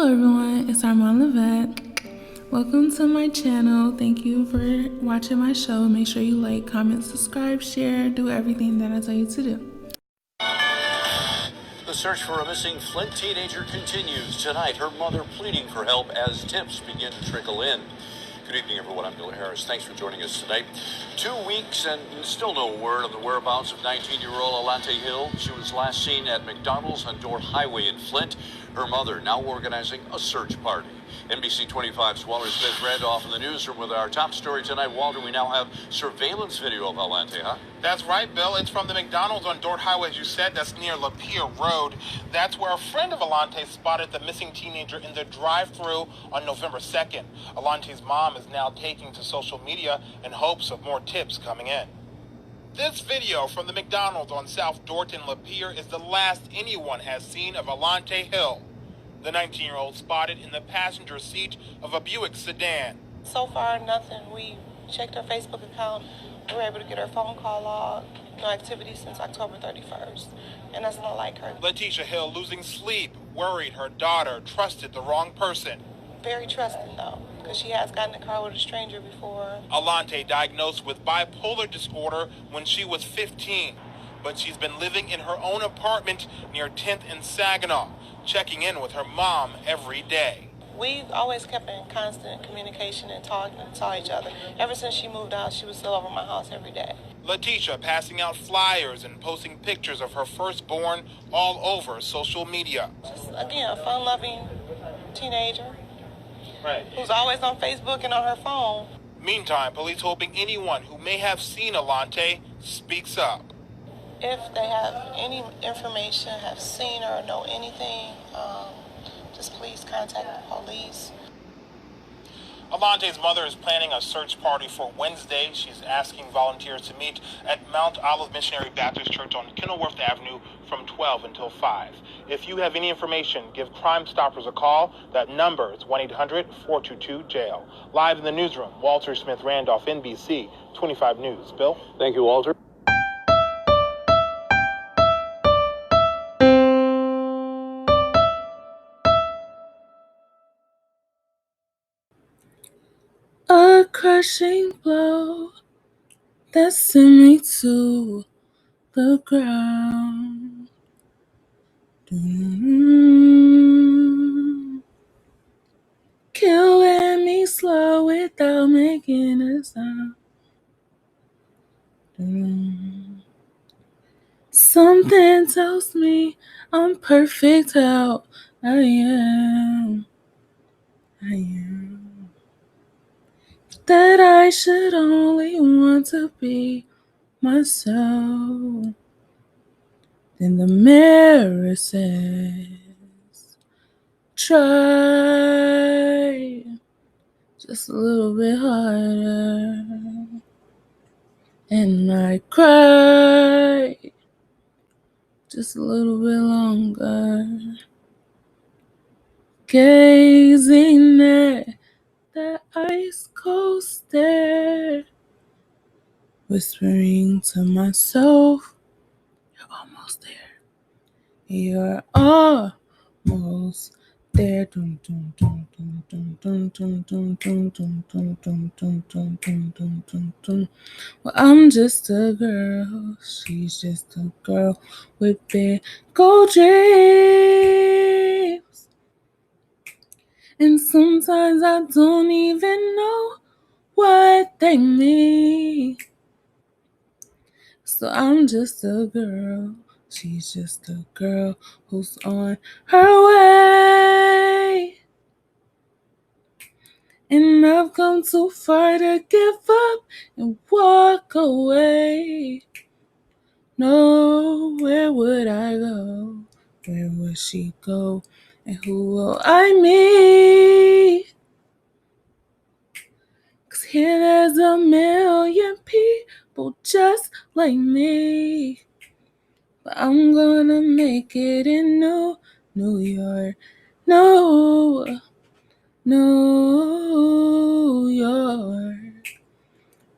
Hello everyone, it's Armand Levette. Welcome to my channel. Thank you for watching my show. Make sure you like, comment, subscribe, share, do everything that I tell you to do. The search for a missing Flint teenager continues. Tonight, her mother pleading for help as tips begin to trickle in. Good evening, everyone. I'm Bill Harris. Thanks for joining us tonight. 2 weeks and still no word on the whereabouts of 19-year-old Alante Hill. She was last seen at McDonald's on Dorr Highway in Flint. Her mother now organizing a search party. NBC 25's Walter Smith Randolph in the newsroom with our top story tonight. Walter, we now have surveillance video of Alante, huh? That's right, Bill. It's from the McDonald's on Dorr Highway, as you said. That's near Lapeer Road. That's where a friend of Alante spotted the missing teenager in the drive-thru on November 2nd. Alante's mom is now taking to social media in hopes of more tips coming in. This video from the McDonald's on South Dorton Lapeer is the last anyone has seen of Alante Hill. The 19-year-old spotted in the passenger seat of a Buick sedan. So far, nothing. We checked her Facebook account. We were able to get her phone call log. No activity since October 31st. And that's not like her. Letitia Hill losing sleep, worried her daughter trusted the wrong person. Very trusting, though, because she has gotten in a car with a stranger before. Alante diagnosed with bipolar disorder when she was 15. But she's been living in her own apartment near 10th and Saginaw, checking in with her mom every day. We've always kept in constant communication and talking and saw each other. Ever since she moved out, she was still over my house every day. Letitia passing out flyers and posting pictures of her firstborn all over social media. Just, again, a fun-loving teenager. Right. Who's always on Facebook and on her phone. Meantime, police hoping anyone who may have seen Alante speaks up. If they have any information, have seen her or know anything, just please contact the police. Alante's mother is planning a search party for Wednesday. She's asking volunteers to meet at Mount Olive Missionary Baptist Church on Kenilworth Avenue from 12 until 5. If you have any information, give Crime Stoppers a call. That number is 1-800-422-JAIL. Live in the newsroom, Walter Smith Randolph, NBC 25 News. Bill? Thank you, Walter. A crushing blow that sent me to the ground. Killing me slow without making a sound. Something tells me I'm perfect how I am. That I should only want to be myself. Then the mirror says, try just a little bit harder. And I cry just a little bit longer. Gazing at that ice cold stare, whispering to myself, you're almost there. You're almost there. Well, I'm just a girl. She's just a girl with big gold dreams. And sometimes I don't even know what they mean. So I'm just a girl. She's just a girl who's on her way. And I've come too far to give up and walk away. No, where would I go? Where would she go? And who will I meet? 'Cause here there's a million people just like me. But I'm gonna make it in New York. No, New York.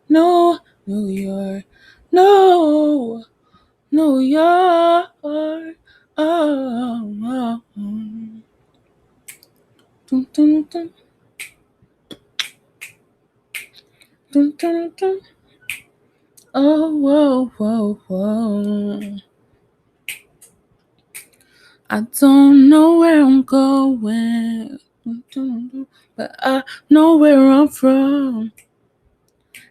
No, New York. No, New York. Oh. Dun, dun, dun. Dun, dun, dun. Oh, whoa, whoa, whoa. I don't know where I'm going, but I know where I'm from.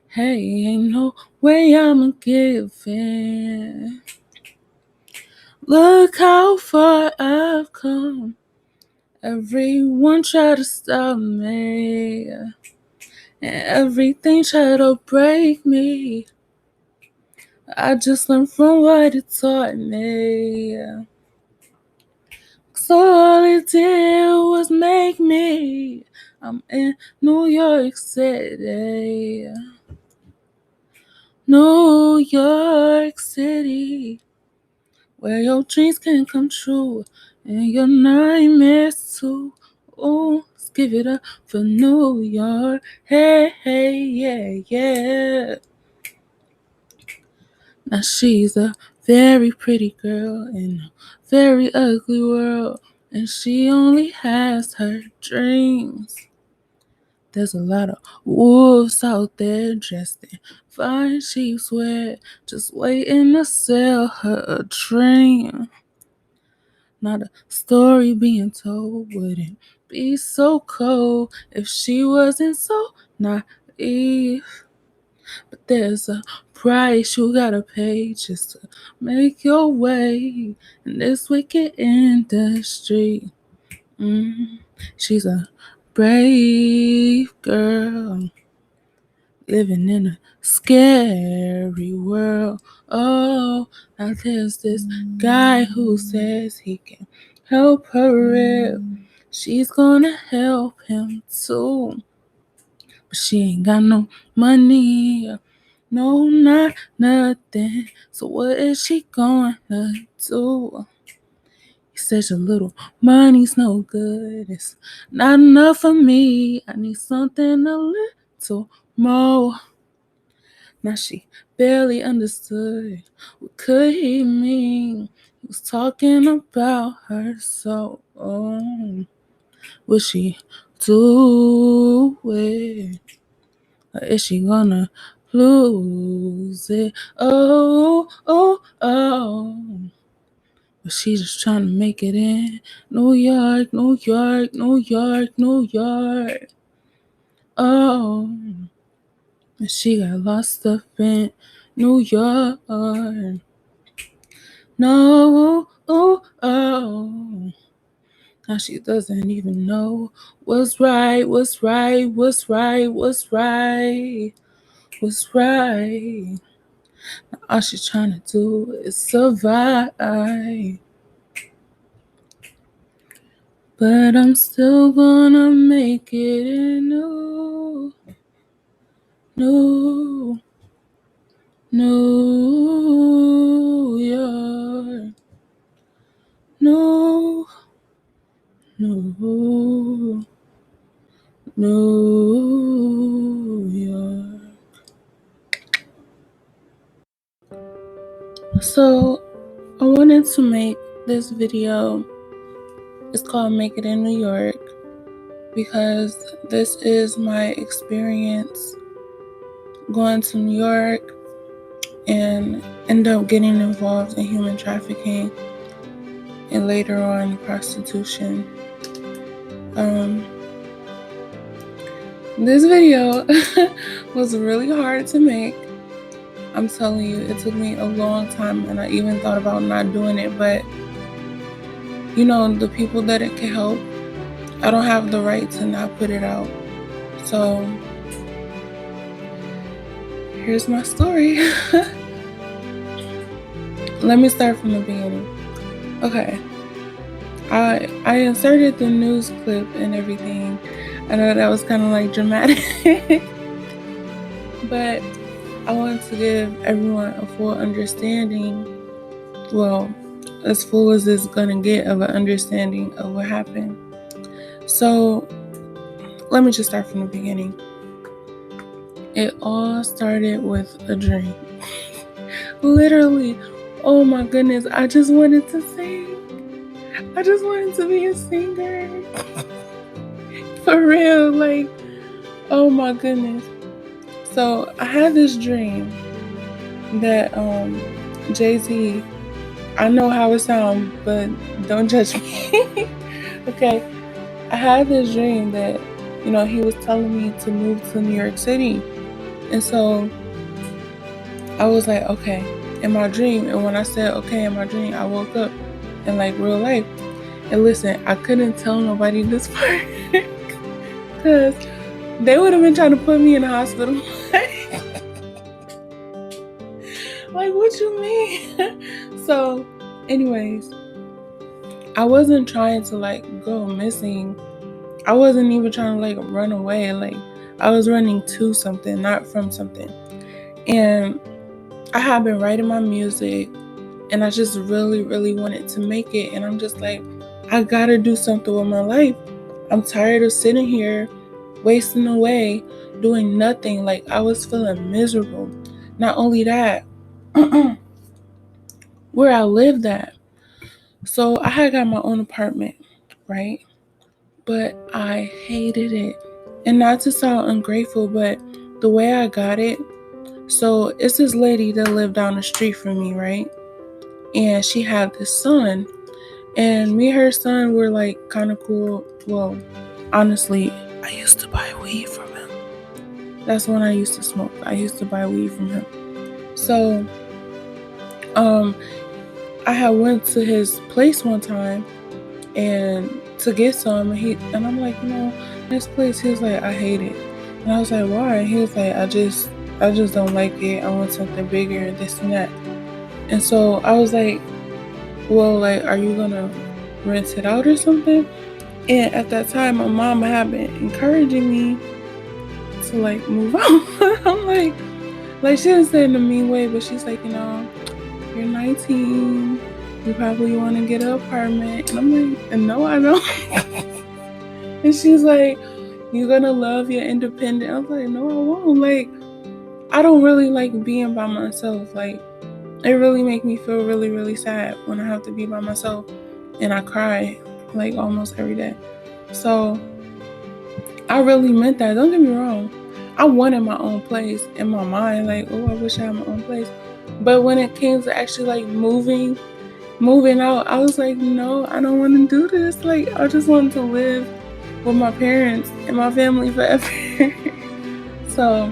Hey, ain't no way I'ma give in. Look how far I've come. Everyone try to stop me, and everything try to break me. I just learned from what it taught me. So all it did was make me. I'm in New York City. New York City, where your dreams can come true and your nightmares too. Ooh, let's give it up for New York. Hey, hey, yeah, yeah. Now she's a very pretty girl in a very ugly world, and she only has her dreams. There's a lot of wolves out there dressed in fine sheep's wear, just waiting to sell her a dream. Not a story being told wouldn't be so cold if she wasn't so naive. But there's a price you gotta pay just to make your way in this wicked industry. She's a brave girl living in a scary world. Oh, now there's this guy who says he can help her rip. She's gonna help him too. But she ain't got no money. No, not nothing. So what is she gonna do? He says your little money's no good. It's not enough for me. I need something a little more. Now she barely understood what could he mean. He was talking about her soul. Will she do it? Or is she gonna lose it? Oh, oh, oh. But she's just trying to make it in New York, New York, New York, New York. Oh, and she got lost up in New York. No, oh, oh. Now she doesn't even know what's right, what's right, what's right, what's right, what's right. All she's trying to do is survive. But I'm still gonna make it in New York. New York. So I wanted to make this video. It's called Make It in New York because this is my experience going to New York and end up getting involved in human trafficking and later on prostitution. This video was really hard to make. I'm telling you, it took me a long time and I even thought about not doing it, but you know, the people that it can help, I don't have the right to not put it out. So here's my story. Let me start from the beginning. Okay. I inserted the news clip and everything. I know that was kind of like dramatic, but I wanted to give everyone a full understanding. Well, as full as it's gonna get of an understanding of what happened. So let me just start from the beginning. It all started with a dream. Literally, oh my goodness, I just wanted to sing. I just wanted to be a singer. For real, like, oh my goodness. So I had this dream that Jay-Z, I know how it sounds, but don't judge me. Okay. I had this dream that, he was telling me to move to New York City. And so I was like, okay, in my dream. And when I said, okay, in my dream, I woke up in like real life. And listen, I couldn't tell nobody this part because they would have been trying to put me in the hospital. Like, what you mean? So, anyways, I wasn't trying to like go missing. I wasn't even trying to like run away. Like, I was running to something, not from something. And I had been writing my music, and I just really, really wanted to make it. And I'm just like, I gotta do something with my life. I'm tired of sitting here, wasting away, doing nothing. Like, I was feeling miserable. Not only that, where I lived at. So I had got my own apartment, right? But I hated it. And not to sound ungrateful, but the way I got it, so it's this lady that lived down the street from me, right? And she had this son. And me and her son were like kind of cool. Well, honestly, I used to buy weed from him. That's when I used to smoke. I used to buy weed from him. So, I had went to his place one time and to get some, and I'm like, this place. He was like, I hate it. And I was like, why? And he was like, I just don't like it. I want something bigger and this and that. And so I was like, well, like, are you gonna rent it out or something? And at that time, my mom had been encouraging me to like move out. I'm like she didn't say it in a mean way, but she's like, you're 19, you probably want to get an apartment. And I'm like, no, I don't. And she's like, you're gonna love your independent. I was like, no, I won't. Like, I don't really like being by myself. Like, it really makes me feel really, really sad when I have to be by myself, and I cry like almost every day. So I really meant that. Don't get me wrong. I wanted my own place in my mind. Like, oh, I wish I had my own place. But when it came to actually like moving out, I was like, no, I don't want to do this. Like, I just wanted to live with my parents and my family forever. So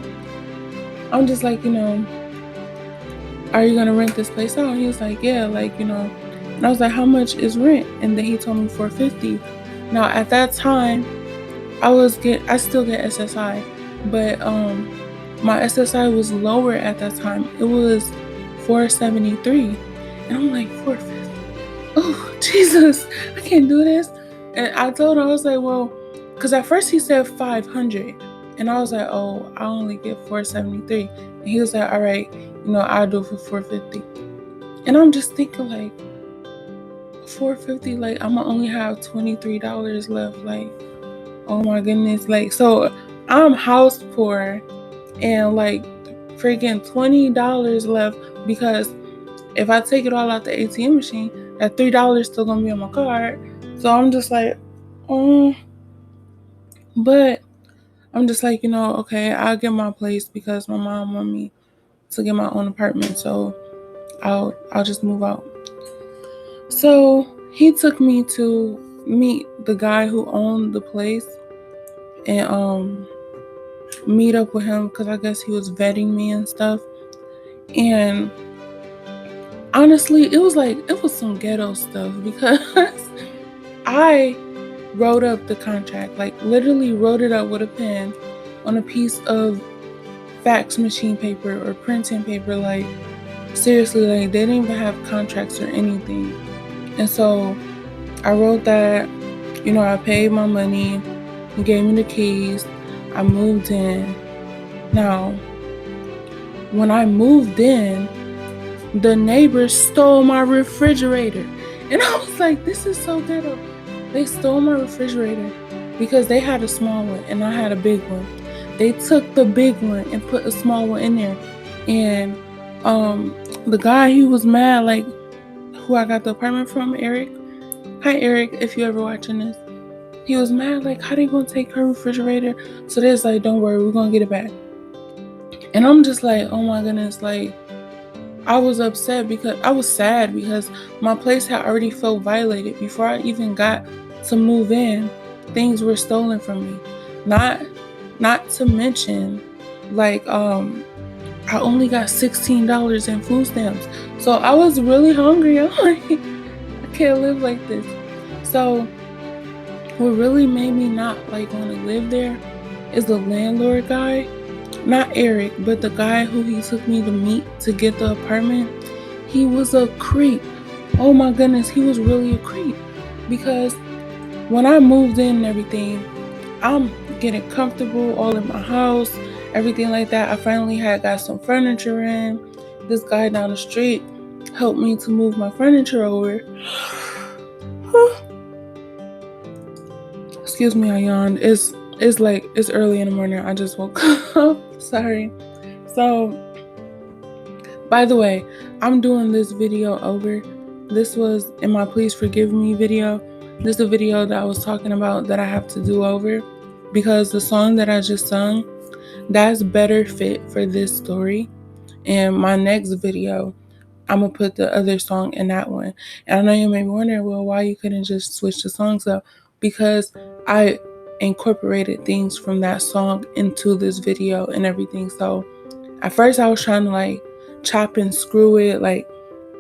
I'm just like, are you gonna rent this place out? And he was like, yeah, like, and I was like, how much is rent? And then he told me $450. Now at that time, I still get SSI, but my SSI was lower at that time. It was $473, and I'm like, $450. Oh, Jesus, I can't do this. And I told him, I was like, well, because at first he said $500, and I was like, oh, I only get $473. And he was like, all right, I'll do it for $450. And I'm just thinking, like, $450, like, I'm gonna only have $23 left. Like, oh my goodness. Like, so I'm house poor and like freaking $20 left, because if I take it all out the ATM machine, that $3 still gonna be on my card. So I'm just like, oh, but I'm just like, okay, I'll get my place because my mom want me to get my own apartment. So I'll just move out. So he took me to meet the guy who owned the place and meet up with him because I guess he was vetting me and stuff. And honestly, it was some ghetto stuff because I wrote up the contract, like literally wrote it up with a pen on a piece of fax machine paper or printing paper. Like, seriously, like, they didn't even have contracts or anything. And so I wrote that, I paid my money, he gave me the keys, I moved in. Now, when I moved in, the neighbors stole my refrigerator. And I was like, this is so ghetto. They stole my refrigerator because they had a small one and I had a big one. They took the big one and put a small one in there. And the guy, he was mad, like, who I got the apartment from, Eric. Hi, Eric, if you're ever watching this. He was mad, like, how they gonna take her refrigerator? So they's like, don't worry, we're gonna get it back. And I'm just like, oh my goodness, like, I was upset because I was sad because my place had already felt violated before I even got to move in. Things were stolen from me. Not to mention, like, I only got $16 in food stamps. So I was really hungry. I'm like, I can't live like this. So what really made me not like want to live there is the landlord guy. Not Eric, but the guy who he took me to meet to get the apartment. He was a creep. Oh my goodness, he was really a creep. Because when I moved in and everything, I'm getting comfortable all in my house, everything like that. I finally had got some furniture in. This guy down the street helped me to move my furniture over. Excuse me, I yawned. It's early in the morning. I just woke up. Sorry. So, by the way, I'm doing this video over. This was in my Please Forgive Me video. This is a video that I was talking about that I have to do over because the song that I just sung, that's better fit for this story. And my next video, I'm going to put the other song in that one. And I know you may be wondering, well, why you couldn't just switch the songs up? Because I incorporated things from that song into this video and everything. So at first I was trying to like chop and screw it, like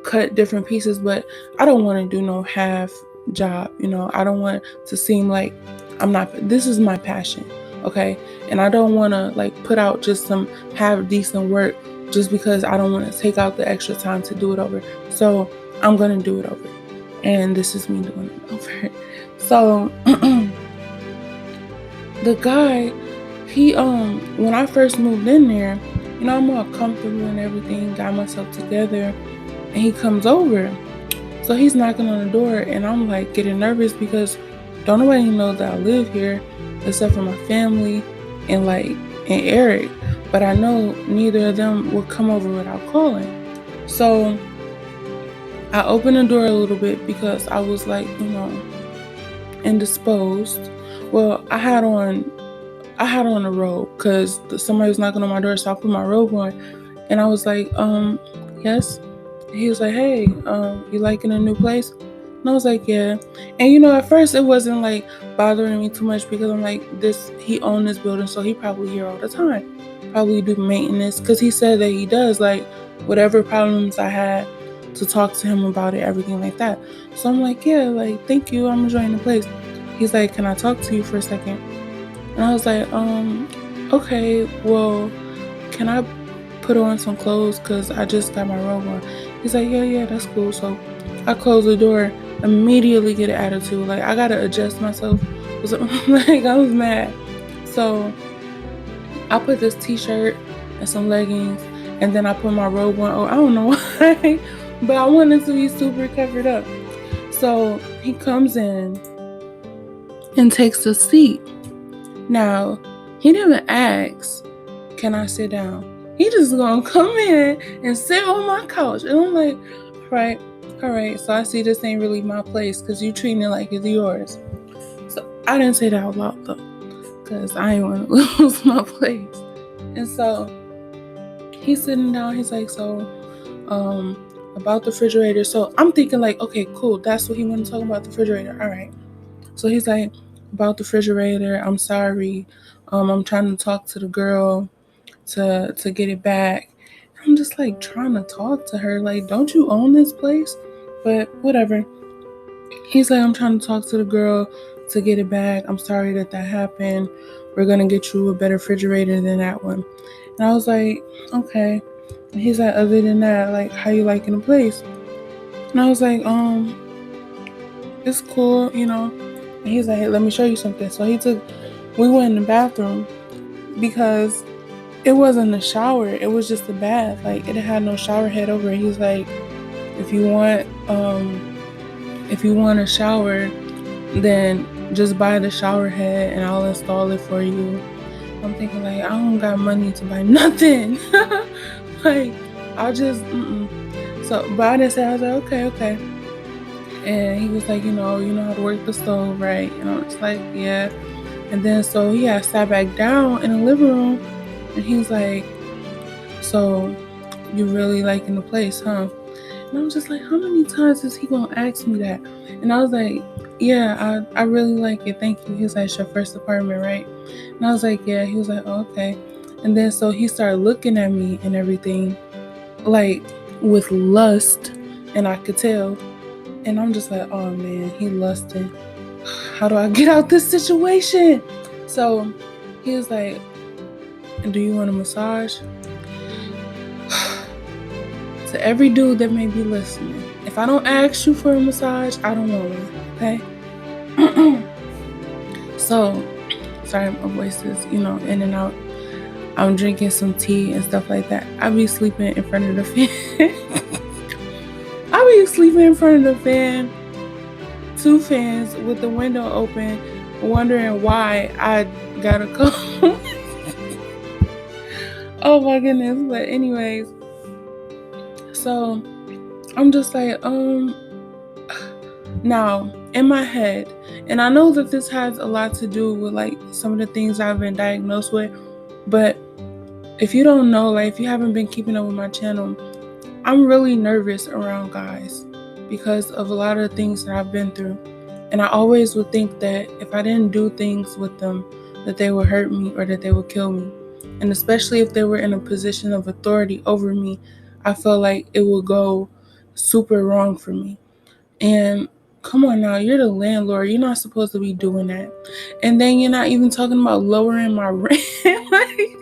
cut different pieces, but I don't want to do no half job, I don't want to seem like this is my passion, okay? And I don't want to like put out just some half decent work just because I don't want to take out the extra time to do it over. So I'm going to do it over. And this is me doing it over. So the guy, he when I first moved in there, I'm all comfortable and everything, got myself together, and he comes over. So he's knocking on the door, and I'm like getting nervous because don't nobody know that I live here except for my family and Eric. But I know neither of them would come over without calling. So I opened the door a little bit because I was like, indisposed. Well, I had on a robe because somebody was knocking on my door, so I put my robe on, and I was like, yes. He was like, hey, you liking a new place? And I was like, yeah. And at first it wasn't like bothering me too much because I'm like, he owned this building, so he probably here all the time, probably do maintenance, because he said that he does, like, whatever problems I had to talk to him about it, everything like that. So I'm like, yeah, like, thank you, I'm enjoying the place. He's like, can I talk to you for a second? And I was like, okay, well, can I put on some clothes because I just got my robe on? He's like, yeah, that's cool. So I close the door, immediately get an attitude. Like, I got to adjust myself. Like, I was mad. So I put this t-shirt and some leggings, and then I put my robe on. Oh, I don't know why, but I wanted to be super covered up. So he comes in and takes a seat. Now, he didn't ask, can I sit down? He just gonna come in and sit on my couch. And I'm like, all right. So I see this ain't really my place because you treating it like it's yours. So I didn't say that out loud though, because I ain't want to lose my place. And so he's sitting down. He's like, so about the refrigerator. So I'm thinking like, okay, cool. That's what he wanted to talk about, the refrigerator. All right. So he's like, about the refrigerator, I'm sorry. I'm trying to talk to the girl to get it back. I'm just like trying to talk to her, like, don't you own this place? But whatever. He's like, I'm trying to talk to the girl to get it back. I'm sorry that happened. We're gonna get you a better refrigerator than that one. And I was like, okay. And he's like, other than that, like, how you liking the place? And I was like, it's cool, And he's like, hey, let me show you something. So we went in the bathroom because it wasn't a shower. It was just a bath. Like, it had no shower head over it. He's like, if you want a shower, then just buy the shower head and I'll install it for you. I'm thinking like, I don't got money to buy nothing. Like, I'll just, So, but I didn't say, I was like, okay. And he was like, you know how to work the stove, right? And I was like, yeah. And then so he had sat back down in the living room, and he was like, so you really liking the place, huh? And I was just like, how many times is he gonna ask me that? And I was like, yeah, I really like it, thank you. He was like, it's your first apartment, right? And I was like, yeah. He was like, oh, okay. And then so he started looking at me and everything, like with lust, and I could tell. And I'm just like, oh man, he lusting. How do I get out this situation? So he was like, do you want a massage? To every dude that may be listening, if I don't ask you for a massage, I don't want one, okay? So, sorry, my voice is, in and out. I'm drinking some tea and stuff like that. I be sleeping in front of the fan. I be sleeping in front of the fan, 2 fans with the window open, wondering why I gotta come. Oh my goodness. But anyways, so I'm just like, now in my head, and I know that this has a lot to do with like some of the things I've been diagnosed with, but if you don't know, like if you haven't been keeping up with my channel, I'm really nervous around guys because of a lot of the things that I've been through. And I always would think that if I didn't do things with them, that they would hurt me or that they would kill me. And especially if they were in a position of authority over me, I felt like it would go super wrong for me. And come on now, you're the landlord. You're not supposed to be doing that. And then you're not even talking about lowering my rent. Like,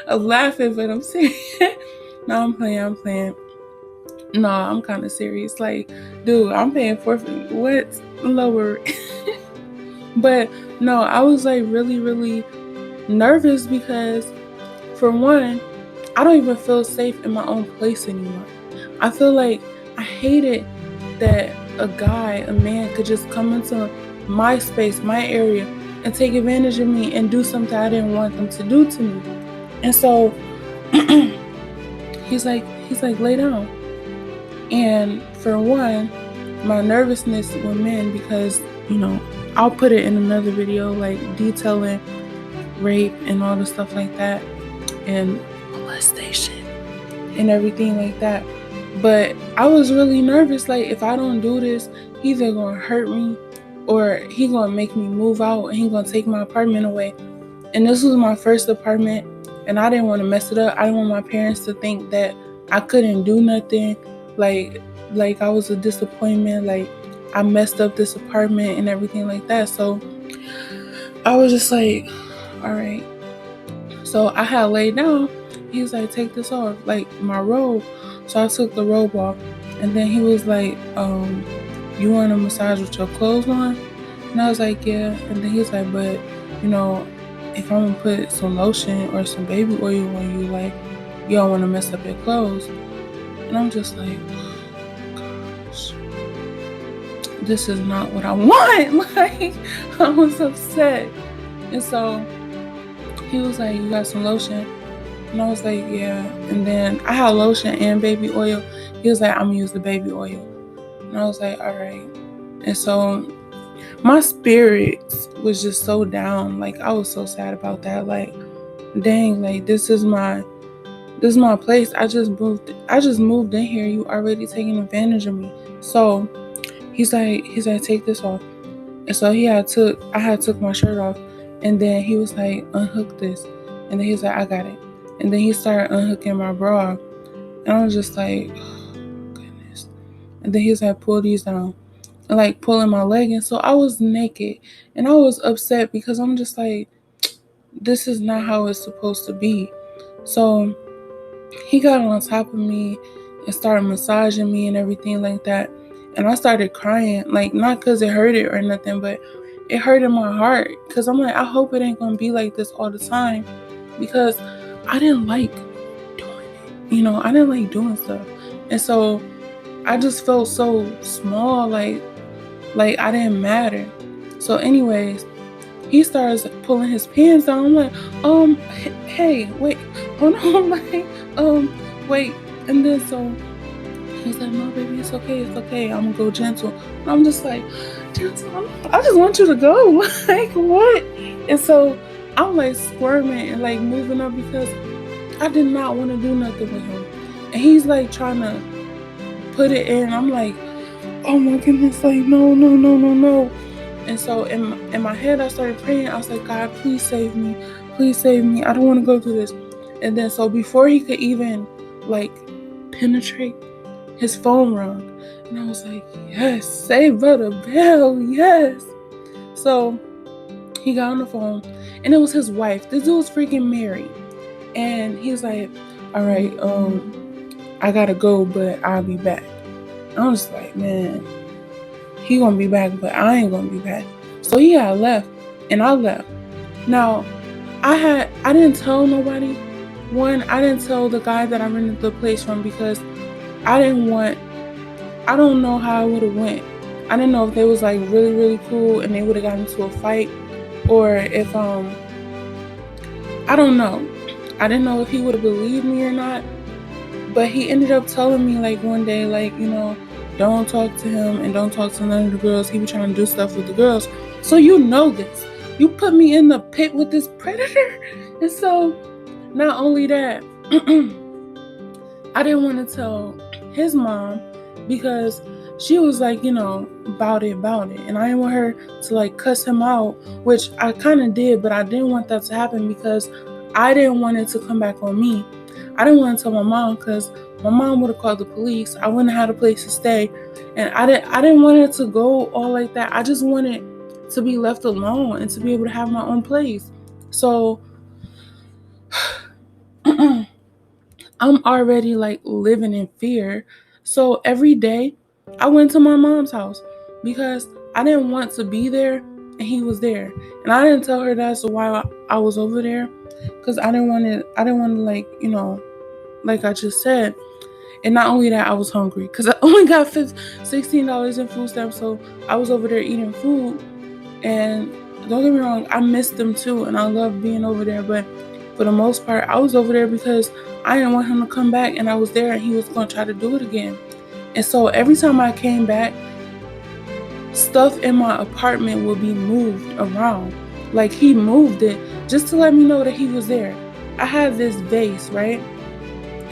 I'm laughing, but I'm serious. No, I'm playing. No, I'm kind of serious. Like, dude, I'm paying for what? Lower. But no, I was like really, really nervous because, for one, I don't even feel safe in my own place anymore. I feel like I hated that a man could just come into my space, my area, and take advantage of me and do something I didn't want them to do to me. And so he's like, lay down. And for one, my nervousness with men, because, I'll put it in another video, like detailing rape and all the stuff like that, and molestation and everything like that. But I was really nervous, like if I don't do this, he's either gonna hurt me or he gonna make me move out and he gonna take my apartment away. And this was my first apartment, and I didn't want to mess it up. I didn't want my parents to think that I couldn't do nothing, like I was a disappointment, like I messed up this apartment and everything like that. So I was just like, all right. So I had laid down. He was like, take this off, like my robe. So I took the robe off, and then he was like, you want a massage with your clothes on? And I was like, yeah. And then he was like, but if I'm gonna put some lotion or some baby oil on you, like, you don't want to mess up your clothes. And I'm just like, oh, gosh, this is not what I want. Like, I was upset. And so he was like, you got some lotion? And I was like, yeah. And then I had lotion and baby oil. He was like, I'm gonna use the baby oil. And I was like, all right. And so my spirits was just so down. Like, I was so sad about that. Like, dang, like this is my place. I just moved in here. You already taking advantage of me. So he's like, take this off. And so I had took my shirt off, and then he was like, unhook this. And then he was like, I got it. And then he started unhooking my bra. And I was just like, oh, goodness. And then he was like, pull these down. And like pulling my leggings. So I was naked. And I was upset because I'm just like, this is not how it's supposed to be. So he got on top of me and started massaging me and everything like that. And I started crying, like not because it hurted or nothing, but it hurt in my heart because I'm like, I hope it ain't gonna be like this all the time, because I didn't like doing it. I didn't like doing stuff. And so I just felt so small, like I didn't matter. So anyways, he starts pulling his pants down. I'm like, hey, wait, hold on, like, wait. And then so he's like, no, baby, it's okay, it's okay. I'm gonna go gentle. And I'm just like, gentle? I just want you to go. Like, what? And so I'm like squirming and like moving up because I did not want to do nothing with him. And he's like trying to put it in. I'm like, oh my goodness, like, no, no, no, no, no. And so in my head, I started praying. I was like, God, please save me. Please save me. I don't want to go through this. And then so before he could even like penetrate, his phone rung. And I was like, yes, save by the bell, yes. So he got on the phone and it was his wife. This dude was freaking married. And he was like, all right, I gotta go, but I'll be back. I was like, man, he gonna be back, but I ain't gonna be back. So he had left and I left. Now, I didn't tell nobody. One, I didn't tell the guy that I rented the place from because I didn't want, I don't know how it would have went. I didn't know if they was like really, really cool and they would have gotten into a fight or if I don't know. I didn't know if he would have believed me or not. But he ended up telling me like one day, like, don't talk to him and don't talk to none of the girls. He was trying to do stuff with the girls. So you know this. You put me in the pit with this predator. And so not only that, I didn't want to tell his mom because she was like, about it. And I didn't want her to like cuss him out, which I kind of did, but I didn't want that to happen because I didn't want it to come back on me. I didn't want to tell my mom because my mom would have called the police. I wouldn't have had a place to stay. And I didn't want it to go all like that. I just wanted to be left alone and to be able to have my own place. So I'm already like living in fear. So every day I went to my mom's house because I didn't want to be there and he was there. And I didn't tell her that's why I was over there because I didn't want to like, like I just said. And not only that, I was hungry because I only got $16 in food stamps. So I was over there eating food. And don't get me wrong, I missed them too. And I love being over there. But for the most part, I was over there because I didn't want him to come back. And I was there and he was going to try to do it again. And so every time I came back, stuff in my apartment would be moved around. Like he moved it just to let me know that he was there. I had this vase, right?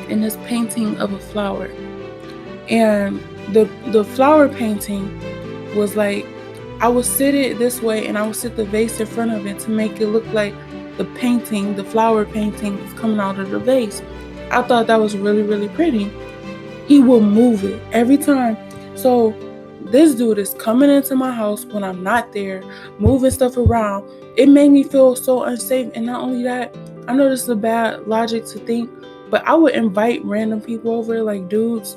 And this painting of a flower. And the flower painting was like, I would sit it this way and I would sit the vase in front of it to make it look like the flower painting is coming out of the vase. I thought that was really, really pretty. He will move it every time. So this dude is coming into my house when I'm not there, moving stuff around. It made me feel so unsafe. And not only that, I know this is a bad logic to think, but I would invite random people over, like dudes,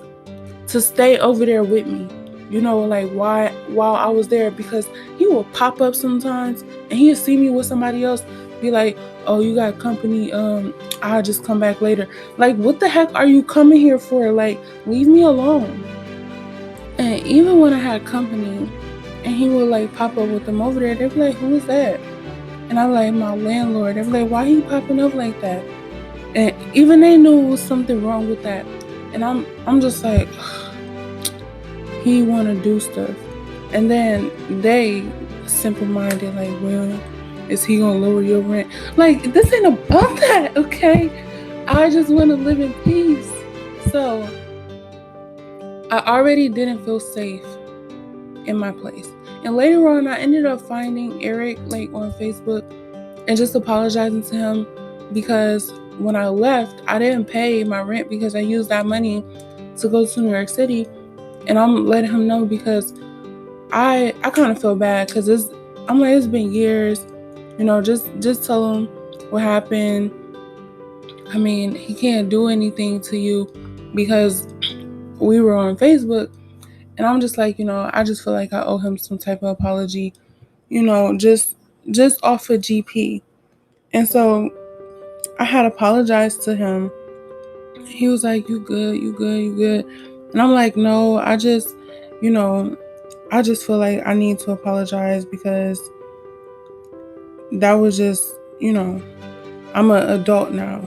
to stay over there with me. Like while I was there, because he will pop up sometimes and he'll see me with somebody else, be like, oh, you got company, I'll just come back later. Like, what the heck are you coming here for? Like, leave me alone. And even when I had company and he would like pop up with them over there, they'd be like, who is that? And I'm like, my landlord. They'd be like, why he popping up like that? And even they knew it was something wrong with that. And I'm just like, he want to do stuff. And then they simple-minded, like, well, is he gonna lower your rent? Like, this ain't about that, okay? I just want to live in peace. So I already didn't feel safe in my place. And later on, I ended up finding Eric like on Facebook and just apologizing to him because when I left, I didn't pay my rent because I used that money to go to New York City. And I'm letting him know because I kind of feel bad because I'm like, it's been years, just tell him what happened. I mean, he can't do anything to you because we were on Facebook. And I'm just like, I just feel like I owe him some type of apology, just off of GP. And so I had apologized to him. He was like, you good, you good, you good. And I'm like, no, I just feel like I need to apologize because that was just, I'm an adult now.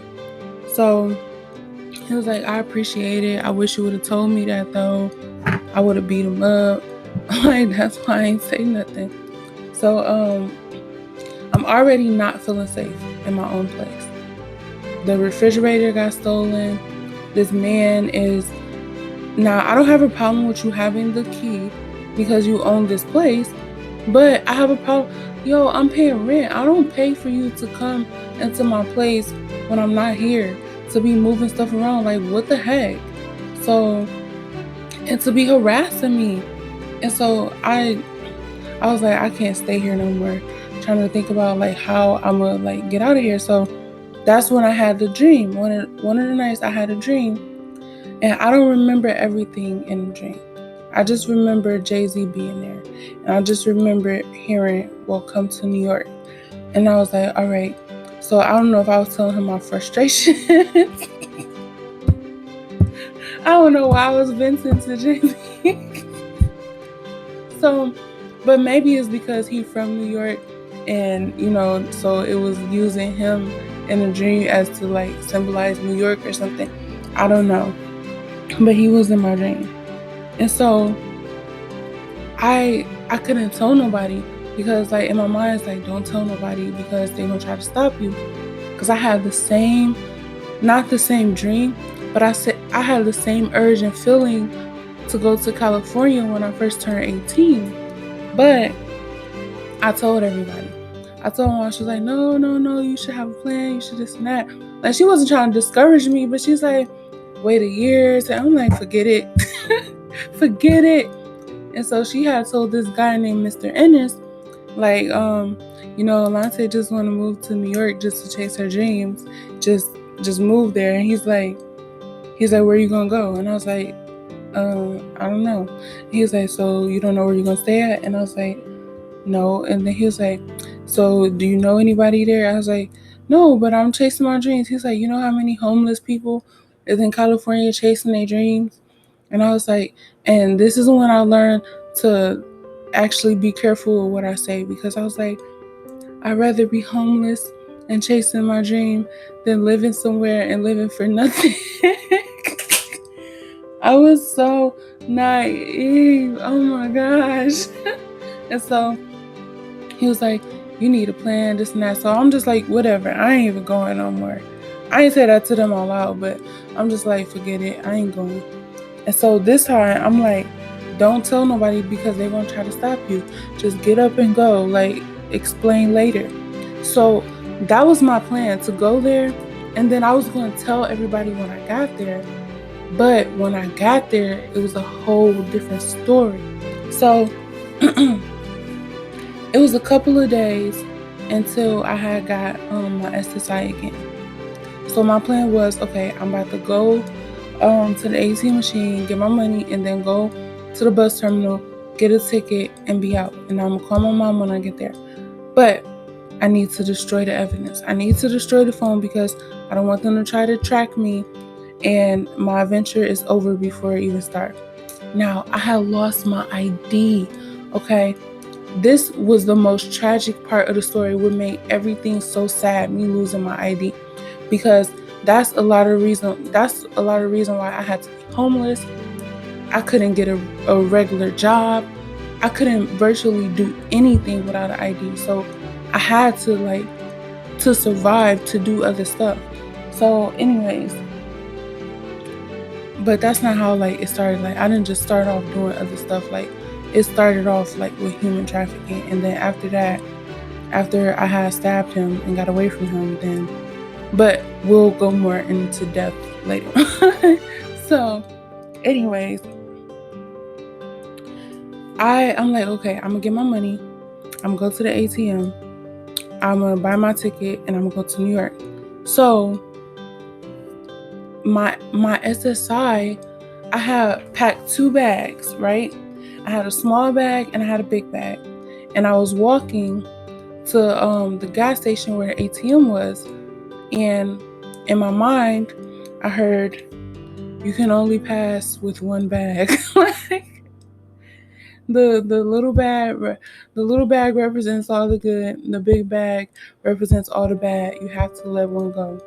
So He was like, I appreciate it. I wish you would have told me that though. I would have beat him up. Like, that's why I ain't say nothing. So I'm already not feeling safe in my own place. The refrigerator got stolen. This man is now, I don't have a problem with you having the key because you own this place, but I have a problem. Yo, I'm paying rent. I don't pay for you to come into my place when I'm not here, to be moving stuff around. Like, what the heck? So, and to be harassing me. And so I was like, I can't stay here no more. Trying to think about like how I'm gonna like get out of here. So that's when I had the dream. One of the nights I had a dream, and I don't remember everything in the dream. I just remember Jay-Z being there, and I just remember hearing, "Well, come to New York," and I was like, "All right." So I don't know if I was telling him my frustration. I don't know why I was venting to Jay-Z. So, but maybe it's because he's from New York, and so it was using him in a dream as to like symbolize New York or something. I don't know, but he was in my dream, and so I couldn't tell nobody because like in my mind it's like, don't tell nobody because they're gonna try to stop you. Because I had the same, not the same dream, but I had the same urge and feeling to go to California when I first turned 18. But I told everybody. I told my mom, she was like, no, you should have a plan, you should this and that. Like, she wasn't trying to discourage me, but she's like, wait a year. And I'm like, forget it. Forget it. And so she had told this guy named Mr. Ennis, like, Alante just want to move to New York just to chase her dreams. Just move there. And he's like, where are you gonna go? And I was like, I don't know. And he was like, so you don't know where you're gonna stay at? And I was like, no. And then he was like, so do you know anybody there? I was like, no, but I'm chasing my dreams. He's like, you know how many homeless people is in California chasing their dreams? And I was like, and this is when I learned to actually be careful with what I say, because I was like, I'd rather be homeless and chasing my dream than living somewhere and living for nothing. I was so naive. Oh my gosh. And so he was like, you need a plan, this and that. So I'm just like, whatever. I ain't even going no more. I ain't say that to them all loud, but I'm just like, forget it. I ain't going. And so this time I'm like, don't tell nobody because they won't try to stop you. Just get up and go. Like, explain later. So that was my plan, to go there. And then I was going to tell everybody when I got there. But when I got there, it was a whole different story. So it was a couple of days until I had got my SSI again. So my plan was, okay, I'm about to go to the ATM machine, get my money, and then go to the bus terminal, get a ticket, and be out. And I'm going to call my mom when I get there. But I need to destroy the evidence. I need to destroy the phone because I don't want them to try to track me, and my adventure is over before it even starts. Now, I had lost my ID, okay? This was the most tragic part of the story, what made everything so sad, me losing my ID, because that's a lot of reason why I had to be homeless. I couldn't get a regular job. I couldn't virtually do anything without an ID. So I had to, to survive, to do other stuff. So anyways, but that's not how it started. I didn't just start off doing other stuff. It started off with human trafficking, and then after that, after I had stabbed him and got away from him, then, but we'll go more into depth later. So anyways, I'm like, okay, I'm gonna get my money, I'm gonna go to the ATM, I'm gonna buy my ticket, and I'm gonna go to New York. So my SSI, I had packed 2 bags, right? I had a small bag and I had a big bag. And I was walking to the gas station where the ATM was. And in my mind, I heard, you can only pass with 1 bag. The little bag represents all the good. The big bag represents all the bad. You have to let one go.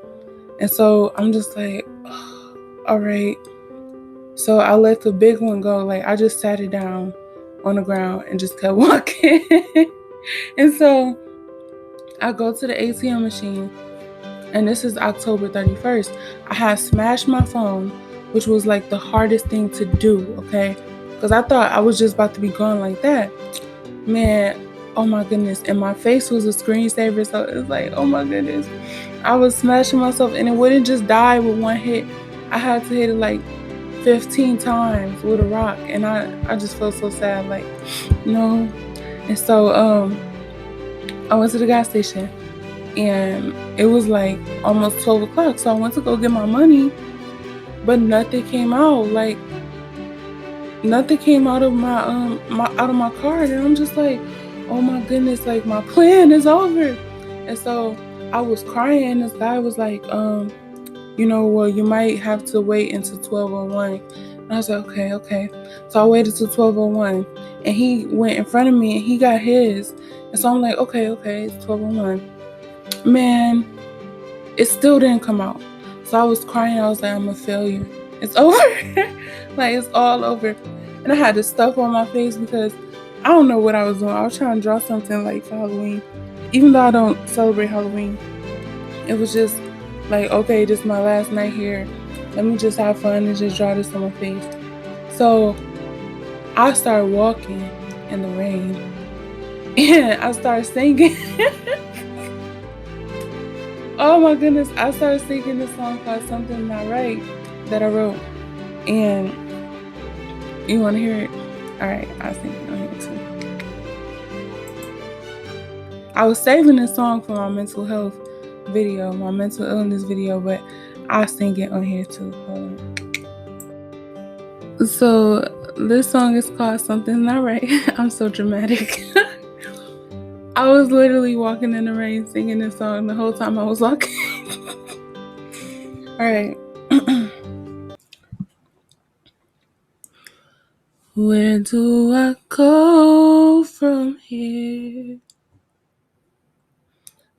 And so I'm just like, oh. All right. So I let the big one go. Like, I just sat it down on the ground and just kept walking. And so I go to the ATM machine, and this is October 31st. I had smashed my phone, which was like the hardest thing to do, okay? Because I thought I was just about to be gone like that. Man, oh my goodness. And my face was a screensaver, so it was like, oh my goodness. I was smashing myself, and it wouldn't just die with one hit. I had to hit it like 15 times with a rock, and I just felt so sad, like, no. And so I went to the gas station, and it was like almost 12 o'clock. So I went to go get my money, but nothing came out. Like, nothing came out of my card, and I'm just like, oh my goodness, like, my plan is over. And so I was crying, and this guy was like, well, you might have to wait until 12:01. And I was like, okay. So I waited till 12:01, and he went in front of me, and he got his. And so I'm like, okay, it's 12:01. Man, it still didn't come out. So I was crying. I was like, I'm a failure. It's over. Like, it's all over. And I had this stuff on my face because I don't know what I was doing. I was trying to draw something like for Halloween. Even though I don't celebrate Halloween, it was just like, okay, this is my last night here. Let me just have fun and just draw this on my face. So I started walking in the rain, and I started singing. Oh my goodness, I started singing this song called Something Not Right that I wrote. And you want to hear it? All right, I'll sing it on here too. I was saving this song for my mental health video, my mental illness video, but I'll sing it on here too. Hold on. So this song is called Something Not Right. I'm so dramatic. I was literally walking in the rain singing this song the whole time I was walking. All right. Where do I go from here?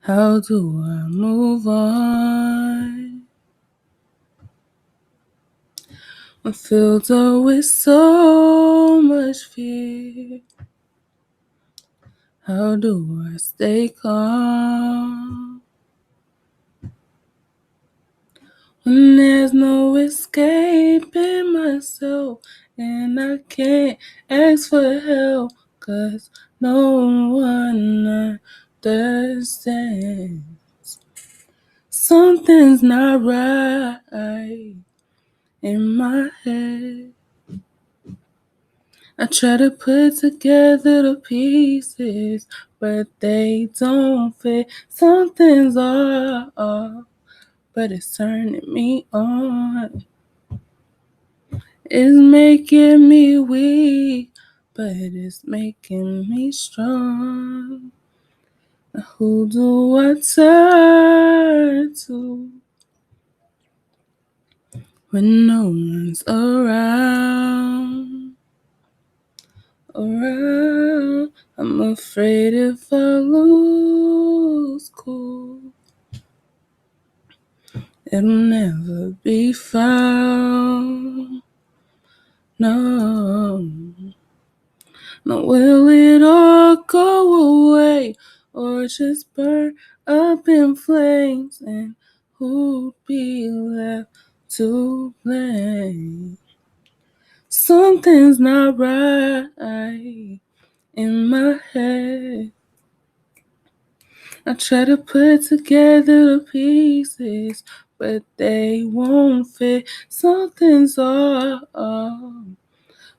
How do I move on? I'm filled up with so much fear. How do I stay calm when there's no escaping myself and I can't ask for help 'cause no one understands? Something's not right in my head. I try to put together the pieces, but they don't fit. Something's off, but it's turning me on. It's making me weak, but it's making me strong. Who do I turn to when no one's around? I'm afraid if I lose cool, it'll never be found. No, will it all go away or just burn up in flames? And who'd be left to blame? Something's not right in my head. I try to put together the pieces, but they won't fit. Something's off,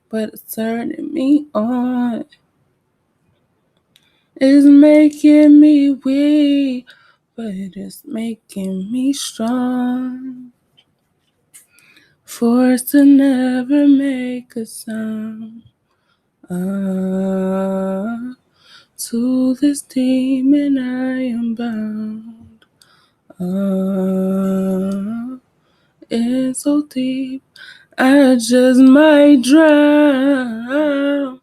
but it's turning me on. It's making me weak, but it's making me strong. Forced to never make a sound. To this demon I am bound. It's so deep, I just might drown.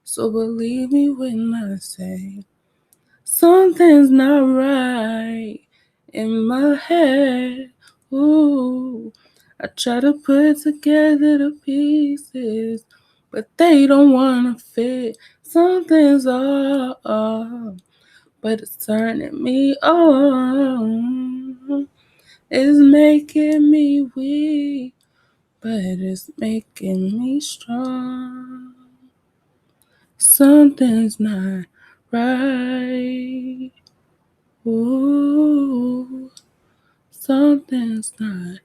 So believe me when I say something's not right in my head. Ooh, I try to put together the pieces, but they don't wanna fit. Something's off, but it's turning me on. It's making me weak, but it's making me strong. Something's not right. Ooh, something's not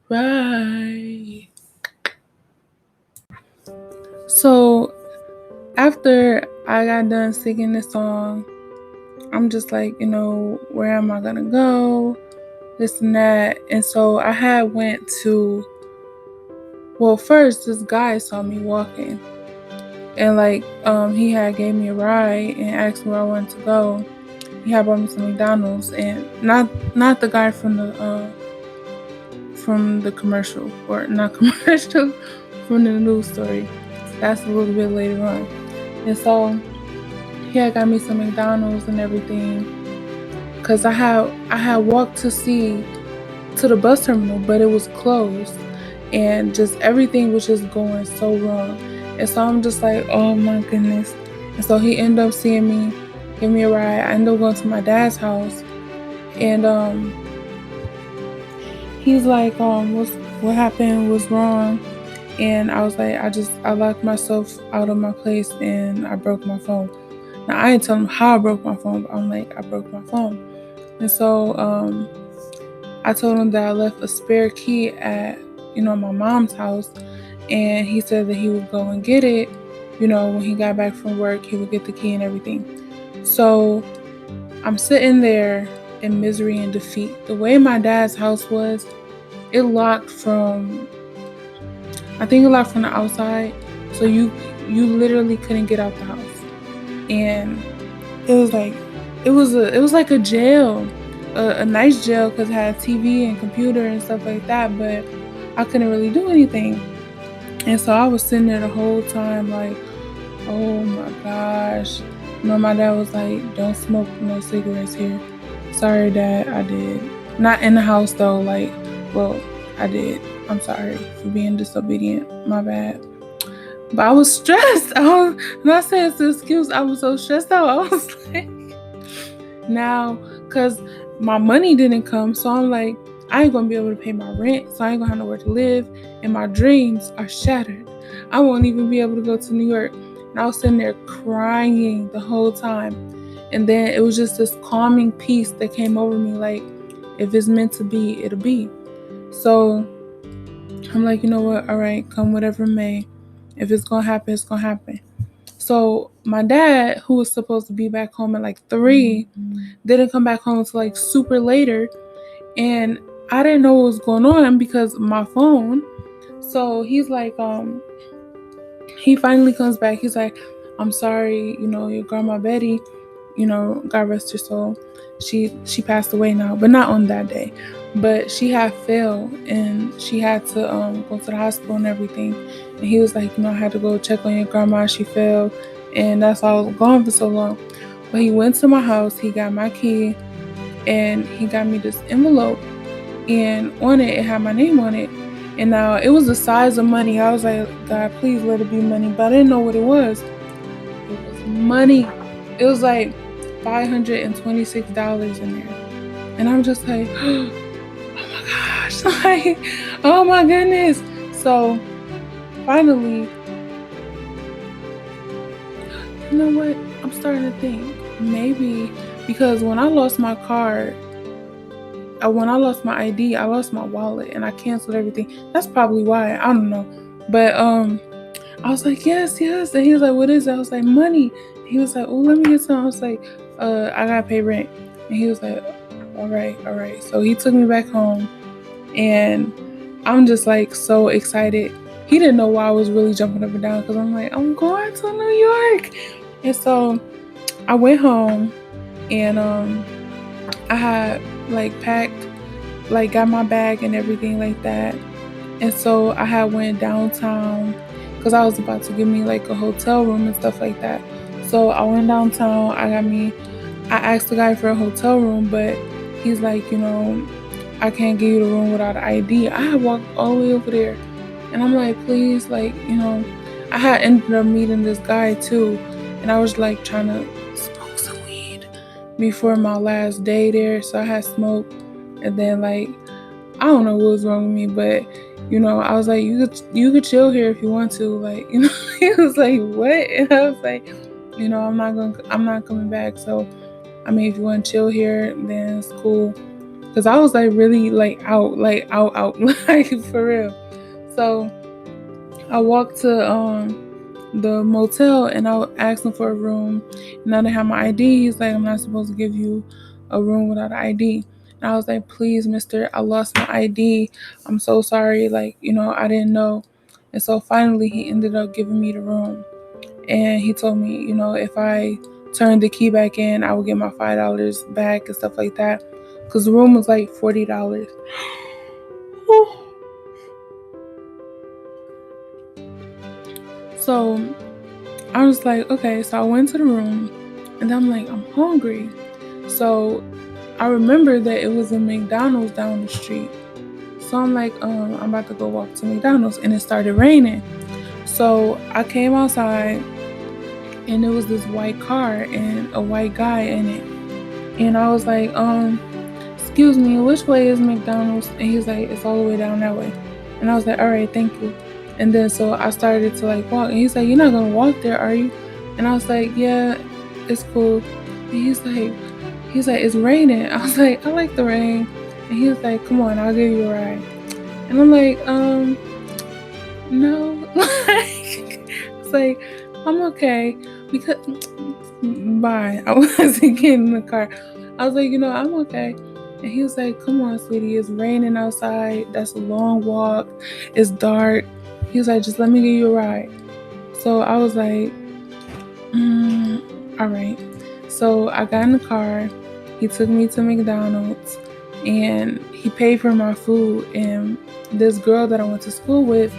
right. So after I got done singing this song, I'm just like, where am I gonna go? This and that. And so I had went to, well, first this guy saw me walking, and like he had gave me a ride and asked me where I wanted to go. He had brought me to McDonald's, and not the guy from the commercial, or not commercial, from the news story. That's a little bit later on. And so he had got me some McDonald's and everything, cause I had walked to the bus terminal, but it was closed, and just everything was just going so wrong. And so I'm just like, oh my goodness. And so he ended up seeing me, give me a ride. I ended up going to my dad's house, and he's like, what happened? What's wrong? And I was like, I locked myself out of my place and I broke my phone. Now I didn't tell him how I broke my phone, but I'm like, I broke my phone. And so I told him that I left a spare key at, my mom's house, and he said that he would go and get it, when he got back from work, he would get the key and everything. So I'm sitting there in misery and defeat. The way my dad's house was, it locked from the outside, so you literally couldn't get out the house. And it was like a jail, a nice jail, because it had TV and computer and stuff like that, but I couldn't really do anything. And so I was sitting there the whole time like, oh my gosh. My dad was like, don't smoke no cigarettes here. Sorry, Dad, I did. Not in the house though, like, well, I did. I'm sorry for being disobedient. My bad. But I was stressed. I was not saying it's an excuse. I was so stressed out. I was like, now, because my money didn't come, so I'm like, I ain't gonna be able to pay my rent, so I ain't gonna have nowhere to live, and my dreams are shattered. I won't even be able to go to New York. And I was sitting there crying the whole time. And then it was just this calming peace that came over me, like, if it's meant to be, it'll be. So I'm like, you know what? All right, come whatever may. If it's gonna happen, it's gonna happen. So my dad, who was supposed to be back home at like 3, didn't come back home until like super later. And I didn't know what was going on because of my phone. So he's like, he finally comes back. He's like, I'm sorry, your grandma Betty, God rest her soul. She passed away now, but not on that day. But she had fell and she had to go to the hospital and everything. And he was like, I had to go check on your grandma. She fell, and that's why I was gone for so long. But he went to my house. He got my key, and he got me this envelope. And on it had my name on it. And now it was the size of money. I was like, God, please let it be money. But I didn't know what it was. It was money. It was like $526 in there. And I'm just like, oh my gosh, like, oh my goodness. So finally, you know what? I'm starting to think maybe because when I lost my card, when I lost my ID, I lost my wallet and I canceled everything. That's probably why. I don't know. But I was like, yes. And he was like, what is it? I was like, money. He was like, oh, let me get some. I was like, I gotta pay rent. And he was like, all right. So he took me back home, and I'm just like so excited. He didn't know why I was really jumping up and down, because I'm like, I'm going to New York. And so I went home, and I had like packed, like got my bag and everything like that. And so I had went downtown because I was about to give me like a hotel room and stuff like that. So I went downtown. I asked the guy for a hotel room, but he's like, I can't give you the room without an ID. I had walked all the way over there. And I'm like, please, like, I had ended up meeting this guy too. And I was like trying to smoke some weed before my last day there. So I had smoked. And then like, I don't know what was wrong with me, but I was like, you could chill here if you want to. Like, he was like, what? And I was like, I'm not coming back. So I mean, if you want to chill here, then it's cool. Cause I was like really like out, like for real. So I walked to the motel and I asked him for a room, and I didn't have my ID. He's like, I'm not supposed to give you a room without an ID. And I was like, please, mister, I lost my ID. I'm so sorry. Like, I didn't know. And so finally he ended up giving me the room. And he told me, if I turned the key back in, I would get my $5 back and stuff like that. Because the room was like $40. So I was like, okay. So I went to the room and I'm like, I'm hungry. So I remember that it was a McDonald's down the street. So I'm like, I'm about to go walk to McDonald's, and it started raining. So I came outside and there was this white car and a white guy in it. And I was like, excuse me, which way is McDonald's? And he's like, it's all the way down that way. And I was like, all right, thank you. And then so I started to like walk, and he's like, you're not gonna walk there, are you? And I was like, yeah, it's cool. And he's like, it's raining. I was like, I like the rain. And he was like, come on, I'll give you a ride. And I'm like, no. It's like, I'm okay. Because bye. I wasn't getting in the car. I was like, I'm okay. And he was like, come on, sweetie, it's raining outside. That's a long walk. It's dark. He was like, just let me give you a ride. So I was like, all right. So I got in the car. He took me to McDonald's and he paid for my food. And this girl that I went to school with,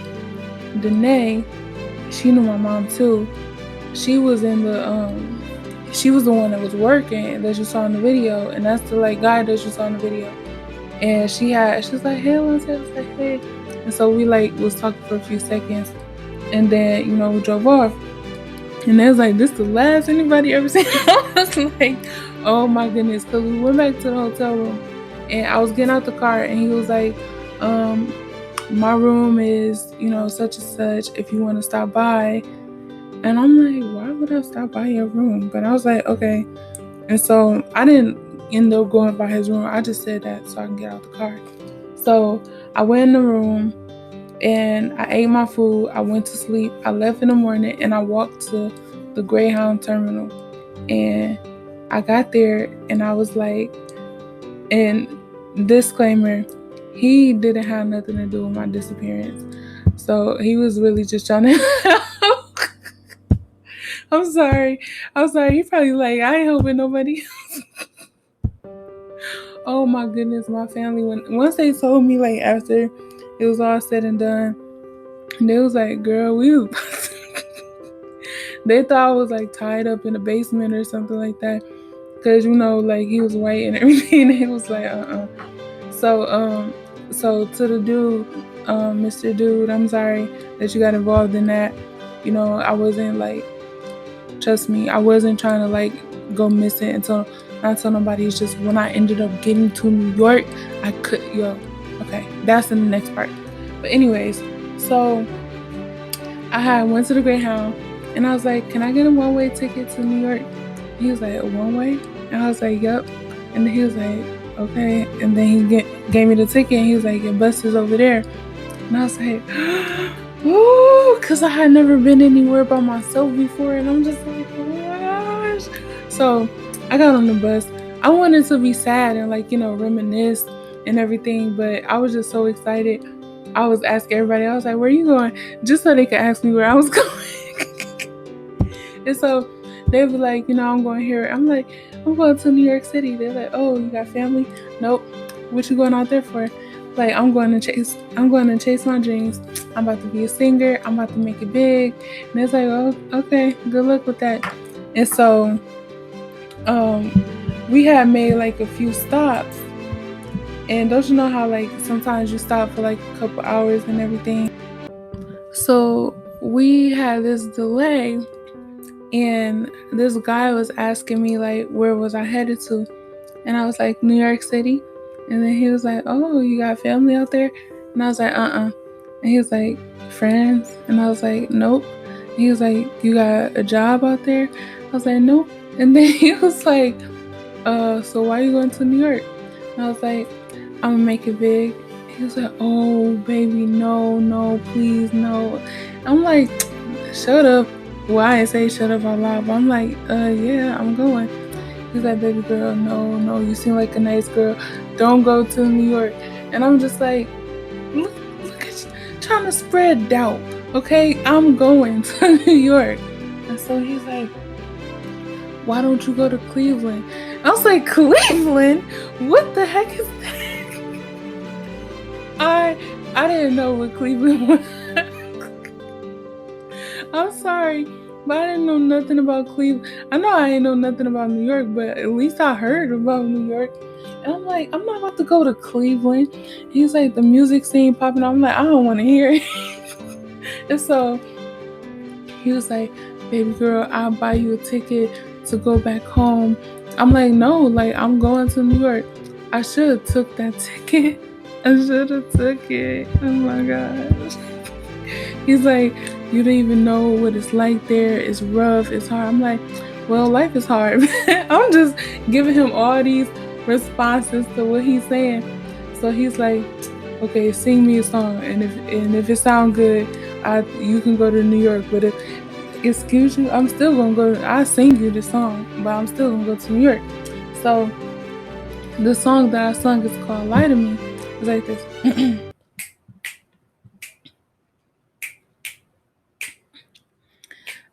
Danae, she knew my mom too. She was in she was the one that was working that you saw in the video, and that's the like guy that you saw in the video. And she was like, hey, Alonso. I was like, hey. And so we like was talking for a few seconds, and then we drove off. And they was like, this the last anybody ever seen. I was like, oh my goodness. Because we went back to the hotel room and I was getting out the car and he was like, my room is, such and such if you want to stop by. And I'm like, why would I stop by your room? But I was like, okay. And so I didn't end up going by his room. I just said that so I can get out the car. So I went in the room and I ate my food. I went to sleep. I left in the morning and I walked to the Greyhound terminal. And I got there and I was like, and disclaimer, he didn't have nothing to do with my disappearance. So he was really just trying to help. I'm sorry. He probably like, I ain't helping nobody else. Oh my goodness, my family, once they told me like after it was all said and done, they was like, girl, they thought I was like tied up in the basement or something like that. Cause like he was white and everything. And it was like, So to the dude, Mr. Dude, I'm sorry that you got involved in that. I wasn't like, trust me, I wasn't trying to like go missing until not tell nobody. It's just when I ended up getting to New York, I could, okay, that's in the next part. But anyways, so I went to the Greyhound and I was like, can I get a one-way ticket to New York? And he was like, a one-way? And I was like, yep. And then he was like, okay. And then he gave me the ticket and he was like, your bus is over there. And I was like, ooh, because I had never been anywhere by myself before. And I'm just like, oh my gosh. So I got on the bus. I wanted to be sad and like, reminisce and everything. But I was just so excited. I was asking everybody, I was like, where are you going? Just so they could ask me where I was going. And so they would be like, I'm going here. I'm like, I'm going to New York City. They're like, oh, you got family? Nope. What you going out there for? Like, I'm going to chase my dreams. I'm about to be a singer. I'm about to make it big. And it's like, oh, okay, good luck with that. And so we had made like a few stops. And don't you know how like sometimes you stop for like a couple hours and everything? So we had this delay, and this guy was asking me like where was I headed to, and I was like New York City, and then he was like, oh, you got family out there? And I was like, and he was like, friends? And I was like, nope. And he was like, you got a job out there? I was like, nope. And then he was like, so why are you going to New York? And I was like, I'm gonna make it big. He was like, oh baby, no, please, no. I'm like, shut up. Well, I didn't say shut up out loud, but I'm like, yeah, I'm going. He's like, baby girl, no, you seem like a nice girl. Don't go to New York. And I'm just like, look at you trying to spread doubt. Okay, I'm going to New York. And so he's like, why don't you go to Cleveland? I was like, Cleveland? What the heck is that? I didn't know what Cleveland was. I'm sorry, but I didn't know nothing about Cleveland. I know I didn't know nothing about New York, but at least I heard about New York. And I'm like, I'm not about to go to Cleveland. He's like, the music scene popping up. I'm like, I don't want to hear it. And so he was like, baby girl, I'll buy you a ticket to go back home. I'm like, no, like I'm going to New York. I should have took that ticket. I should have took it. Oh my gosh. He's like, you don't even know what it's like there. It's rough. It's hard. I'm like, well, life is hard. I'm just giving him all these responses to what he's saying. So he's like, okay, sing me a song, and if it sounds good, you can go to New York. But if excuse you, I'm still gonna go. I sing you the song, but I'm still gonna go to New York. So the song that I sung is called "Lie to Me." It's like this.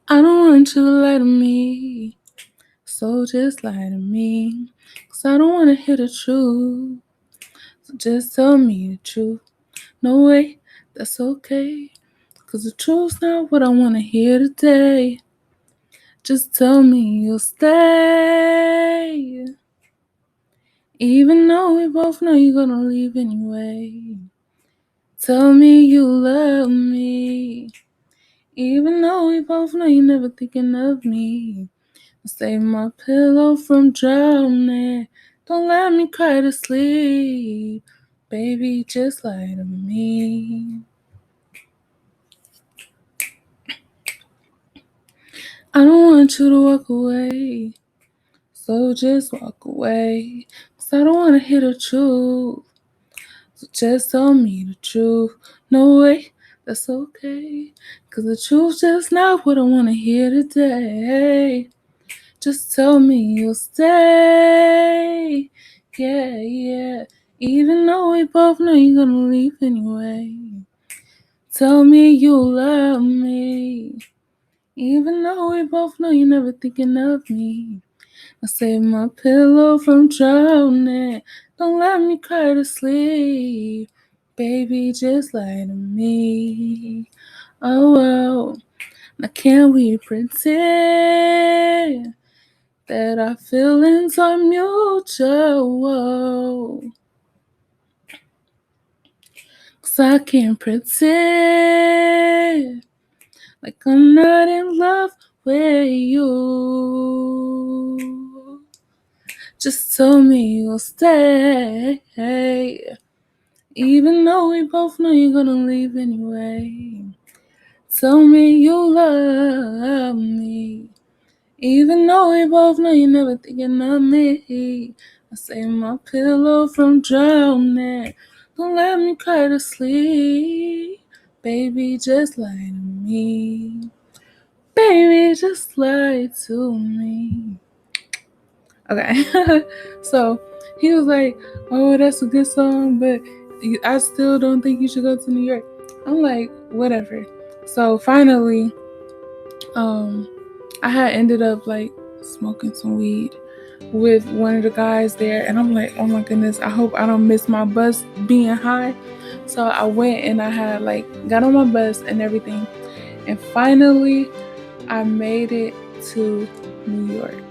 I don't want you to lie to me, so just lie to me. 'Cause I don't wanna hear the truth, so just tell me the truth. No way, that's okay. 'Cause the truth's not what I wanna hear today. Just tell me you'll stay. Even though we both know you're gonna leave anyway. Tell me you love me. Even though we both know you're never thinking of me. Save my pillow from drowning. Don't let me cry to sleep. Baby, just lie to me. I don't want you to walk away. So just walk away. 'Cause I don't want to hear the truth. So just tell me the truth. No way, that's okay. 'Cause the truth's just not what I want to hear today. Just tell me you'll stay. Yeah. Even though we both know you're gonna leave anyway. Tell me you love me. Even though we both know you're never thinking of me. I save my pillow from drowning. Don't let me cry to sleep. Baby, just lie to me. Oh, now can we pretend that our feelings are mutual? 'Cause I can't pretend like I'm not in love with you. Just tell me you'll stay. Even though we both know you're gonna leave anyway. Tell me you love me. Even though we both know you're never thinking of me. I save my pillow from drowning. Don't let me cry to sleep. Baby, just lie to me. Baby, just lie to me. Okay. So he was like, oh, that's a good song, but I still don't think you should go to New York. I'm like, whatever. So finally, I had ended up like smoking some weed with one of the guys there, and I'm like, oh my goodness, I hope I don't miss my bus being high. So I went and I had like got on my bus and everything, and finally I made it to New York.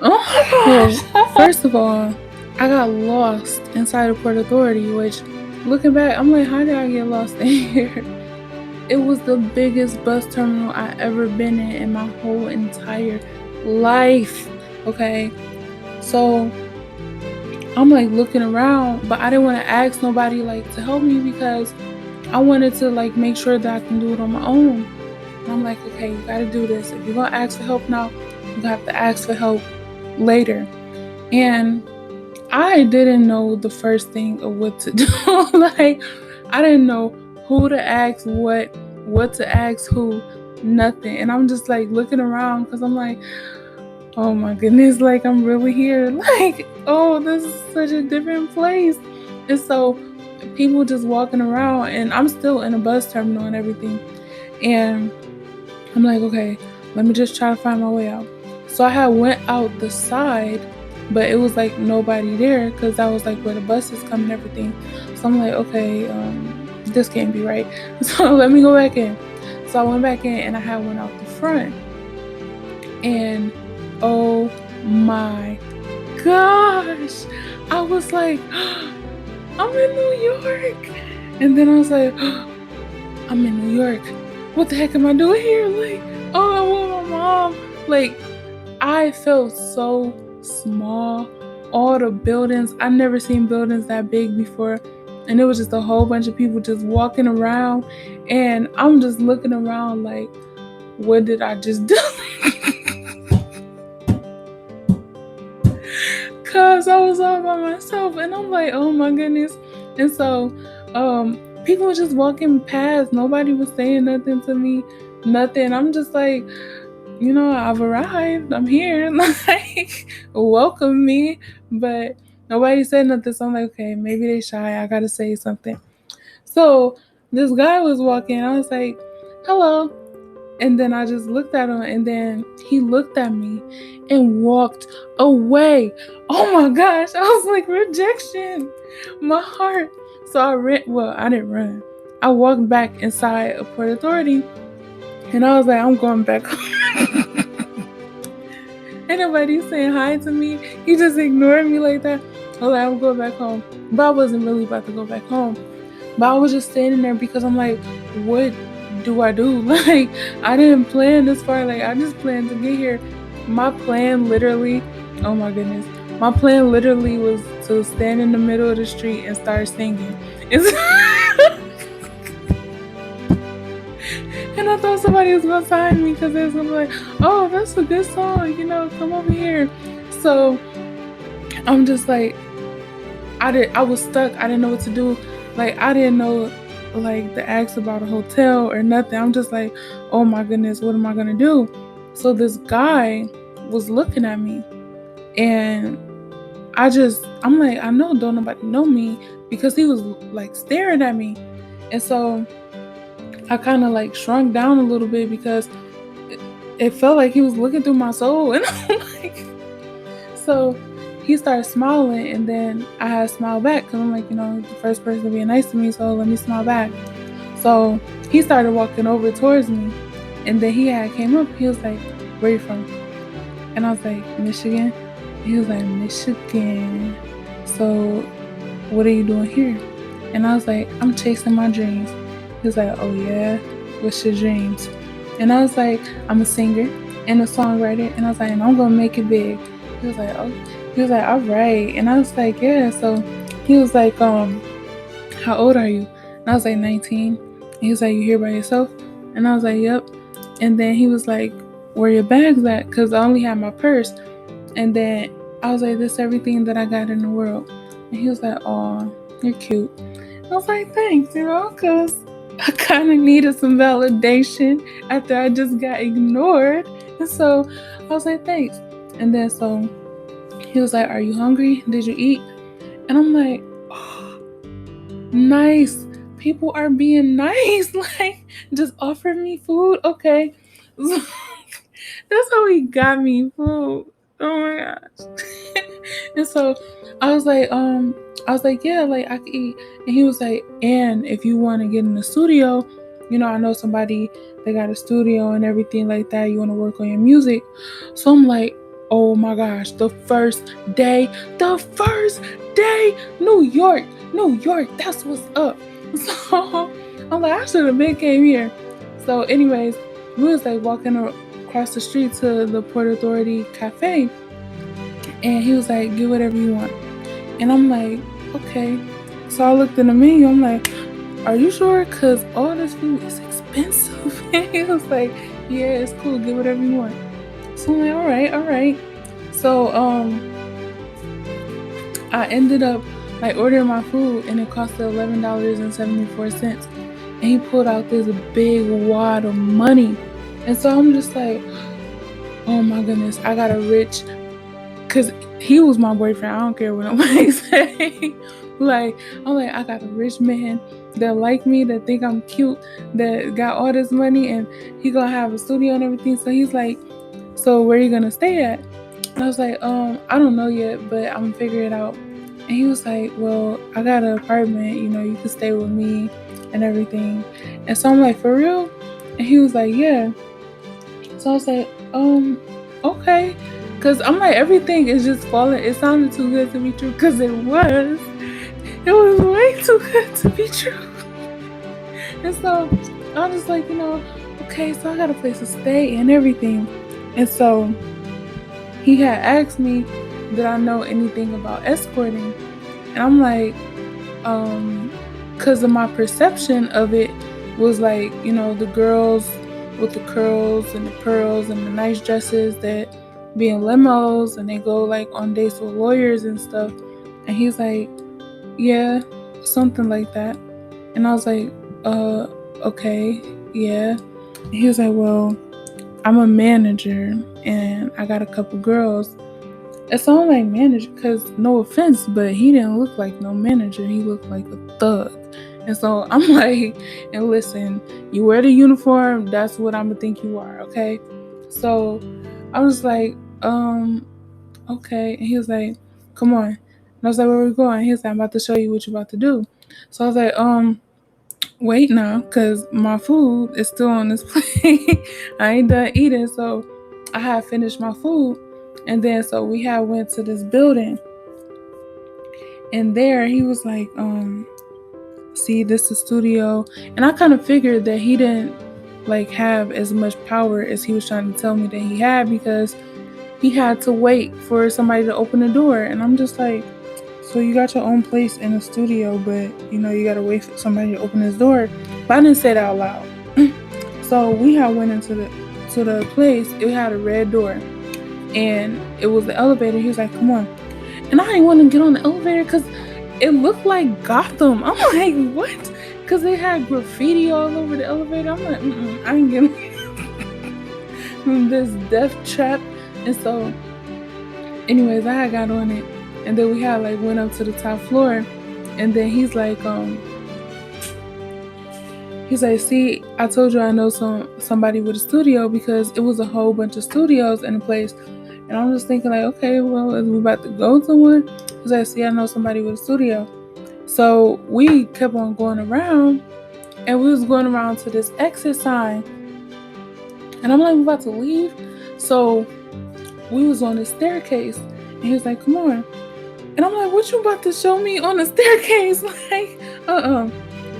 Oh my gosh. Well, first of all, I got lost inside of Port Authority, which, looking back, I'm like, how did I get lost in here? It was the biggest bus terminal I ever been in my whole entire life. Okay, so I'm like looking around, but I didn't want to ask nobody like to help me because I wanted to like make sure that I can do it on my own. And I'm like, okay, you gotta do this. If you're gonna ask for help now, you have to ask for help later. And I didn't know the first thing of what to do. Like, I didn't know who to ask what to ask who, nothing. And I'm just like looking around because I'm like, oh my goodness, like I'm really here. Like, oh, this is such a different place. And so people just walking around, and I'm still in a bus terminal and everything. And I'm like, okay, let me just try to find my way out. So I had went out the side, but it was like nobody there because that was like where the buses come and everything. So I'm like, okay, this can't be right. So let me go back in. So I went back in and I had went out the front. And oh my gosh, I was like, I'm in New York. And then I was like, I'm in New York. What the heck am I doing here? Like, oh, I want my mom. Like, I felt so small. All the buildings, I never seen buildings that big before. And it was just a whole bunch of people just walking around. And I'm just looking around like, what did I just do? Cause I was all by myself and I'm like, oh my goodness. And so people were just walking past. Nobody was saying nothing to me. Nothing. I'm just like, I've arrived. I'm here. Like, welcome me. But nobody said nothing. So I'm like, okay, maybe they shy. I gotta say something. So this guy was walking. I was like, hello. And then I just looked at him, and then he looked at me and walked away. Oh my gosh. I was like, rejection. My heart. So I ran. Well, I didn't run. I walked back inside of Port Authority, and I was like, I'm going back home. Ain't nobody saying hi to me. He just ignored me like that. I was like, I'm going back home. But I wasn't really about to go back home. But I was just standing there because I'm like, what do I do? Like, I didn't plan this far. Like, I just planned to get here. My plan literally, oh my goodness. My plan literally was to stand in the middle of the street and start singing. And I thought somebody was gonna sign me because they was gonna be like, oh, that's a good song, come over here. So I'm just like, I was stuck. I didn't know what to do. Like, I didn't know like to ask about a hotel or nothing. I'm just like, oh my goodness, what am I gonna do? So this guy was looking at me, and I'm like, I know don't nobody know me because he was like staring at me. And so I kind of like shrunk down a little bit because it felt like he was looking through my soul. And I'm like, so he started smiling, and then I had to smile back because I'm like, the first person being nice to me, so let me smile back. So he started walking over towards me, and then he had came up. He was like, where you from? And I was like, Michigan. He was like, Michigan. So what are you doing here? And I was like, I'm chasing my dreams. He was like, oh yeah, what's your dreams? And I was like, I'm a singer and a songwriter. And I was like, and I'm gonna make it big. He was like, oh. He was like, all right. And I was like, yeah. So he was like, how old are you? And I was like, 19. And he was like, you here by yourself? And I was like, yep. And then he was like, where your bags at? Because I only had my purse. And then I was like, this is everything that I got in the world. And he was like, oh, you're cute. I was like, thanks, because I kind of needed some validation after I just got ignored. And so I was like, thanks. And then so he was like, are you hungry? Did you eat? And I'm like, oh, nice. People are being nice. Like, just offer me food. Okay. So, that's how he got me food. Oh my gosh. And so I was like, yeah, like I could eat. And he was like, and if you want to get in the studio, I know somebody that got a studio and everything like that. You want to work on your music. So I'm like, Oh my gosh, the first day, New York, that's what's up. So I'm like, I should have been came here. So, anyways, we was like walking across the street to the Port Authority Cafe, and he was like, get whatever you want. And I'm like, okay. So I looked in the menu, I'm like, are you sure? Because all this food is expensive. And he was like, yeah, it's cool, get whatever you want. So I'm like, all right. So I ended up like ordering my food, and it cost $11.74. And he pulled out this big wad of money. And so I'm just like, oh my goodness, I got a rich, because he was my boyfriend. I don't care what nobody say. Like, I'm like, I got a rich man that like me, that think I'm cute, that got all this money, and he gonna have a studio and everything. So he's like, so where you gonna stay at? And I was like, I don't know yet, but I'm gonna figure it out. And he was like, well, I got an apartment, you can stay with me and everything. And so I'm like, for real? And he was like, yeah. So I was like, okay. Cause I'm like, everything is just falling. It sounded too good to be true, cause it was. It was way too good to be true. And so I was just like, okay, so I got a place to stay and everything. And so he had asked me, did I know anything about escorting? And I'm like, because of my perception of it was like, the girls with the curls and the pearls and the nice dresses that be in limos and they go like on dates with lawyers and stuff. And he's like, yeah, something like that. And I was like, uh, okay, yeah. And he was like, well, I'm a manager and I got a couple girls. And so I'm like, manager, because no offense, but he didn't look like no manager. He looked like a thug. And so I'm like, and listen, you wear the uniform, that's what I'm gonna think you are, okay? So I was like, okay. And he was like, come on. And I was like, where are we going? He was like, I'm about to show you what you're about to do. So I was like, wait now, because my food is still on this plate. I ain't done eating. So I had finished my food. And then so we had went to this building. And there he was like, see, this is studio. And I kind of figured that he didn't like have as much power as he was trying to tell me that he had, because he had to wait for somebody to open the door. And I'm just like, so you got your own place in the studio, but you gotta wait for somebody to open this door. But I didn't say that out loud. So we had went into the place. It had a red door, and it was the elevator. He was like, come on. And I didn't want to get on the elevator because it looked like Gotham. I'm like, what? Because they had graffiti all over the elevator. I'm like, I ain't getting this death trap. And so, anyways, I had got on it. And then we had like went up to the top floor. And then he's like, see, I told you I know somebody with a studio, because it was a whole bunch of studios in the place. And I'm just thinking like, okay, well, is we about to go to one? He's like, see, I know somebody with a studio. So we kept on going around, and we was going around to this exit sign. And I'm like, we about to leave. So we was on the staircase, and he was like, come on. And I'm like, what you about to show me on the staircase? Like,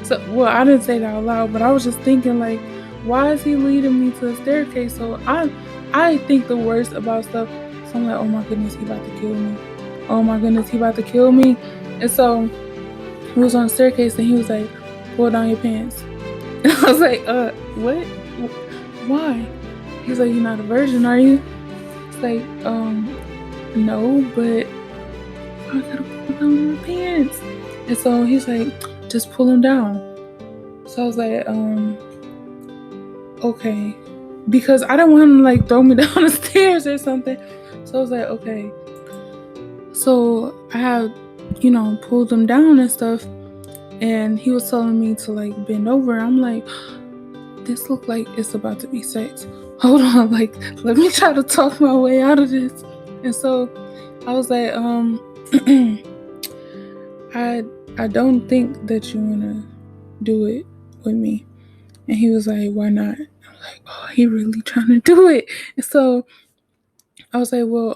So, well, I didn't say that out loud, but I was just thinking like, why is he leading me to the staircase? So I think the worst about stuff. So I'm like, oh my goodness, he about to kill me. Oh my goodness, he about to kill me. And so he was on the staircase, and he was like, pull down your pants. And I was like, what? Why? He's like, you're not a virgin, are you? It's like, no, but I gotta pull down my pants. And so he's like, just pull them down. So I was like, okay. Because I didn't want him to like throw me down the stairs or something. So I was like, okay. So I had, pulled them down and stuff. And he was telling me to like bend over. I'm like, this look like it's about to be sex. Hold on, like, let me try to talk my way out of this. And so I was like, I don't think that you wanna do it with me. And he was like, why not? I'm like, oh, he really trying to do it. And so I was like, well,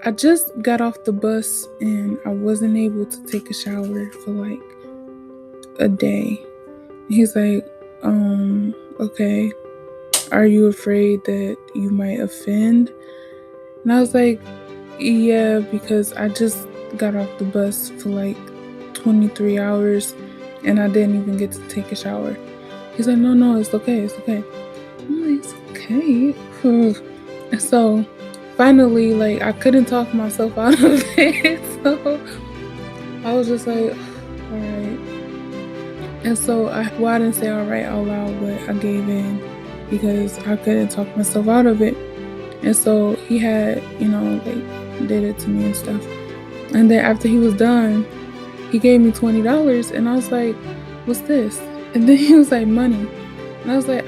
I just got off the bus and I wasn't able to take a shower for like a day. He's like, okay, are you afraid that you might offend? And I was like, yeah, because I just got off the bus for like 23 hours and I didn't even get to take a shower. He's like, no, it's okay, it's okay. I'm like, it's okay. And so finally, like, I couldn't talk myself out of it. So I was just like, all right. And so I didn't say all right out loud, but I gave in because I couldn't talk myself out of it. And so he had, like, did it to me and stuff. And then after he was done, he gave me $20 and I was like, what's this? And then he was like, money. And I was like,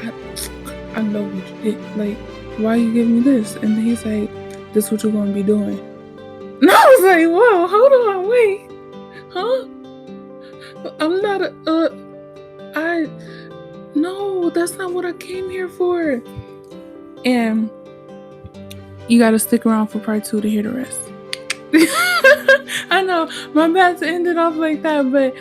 I know what you did. Like, why you giving me this? And then he's like, this what you're gonna be doing. And I was like, whoa, hold on, wait. Huh? I'm not no, that's not what I came here for. And you gotta stick around for part 2 to hear the rest. I know, my bad to end it off like that, but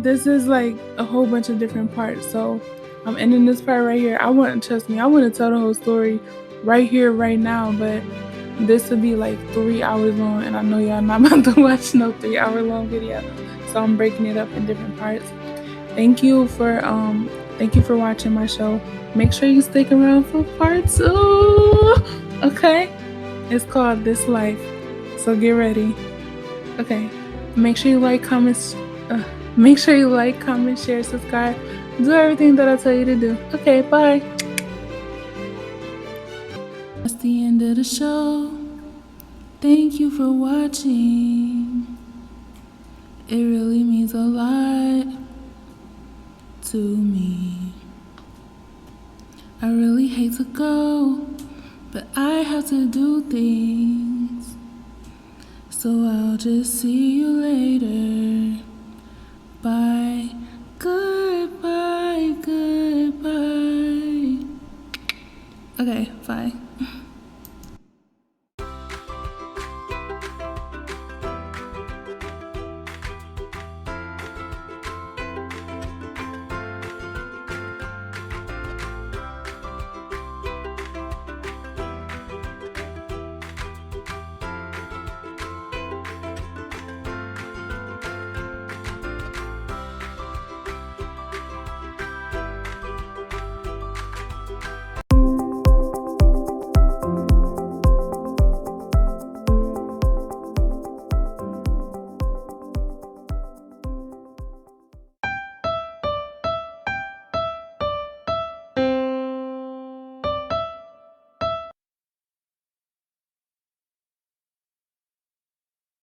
this is like a whole bunch of different parts. So I'm ending this part right here. I want to tell the whole story right here, right now, but this would be like 3 hours long, and I know y'all not about to watch no 3-hour long video. So I'm breaking it up in different parts. Thank you for watching my show. Make sure you stick around for part 2. Okay? It's called This Life. So get ready. Okay. Make sure you like, comment, share, subscribe. Do everything that I tell you to do. Okay, bye. That's the end of the show. Thank you for watching. It really means a lot to me. I really hate to go, but I have to do things. So I'll just see you later. Bye. Goodbye. Okay, bye.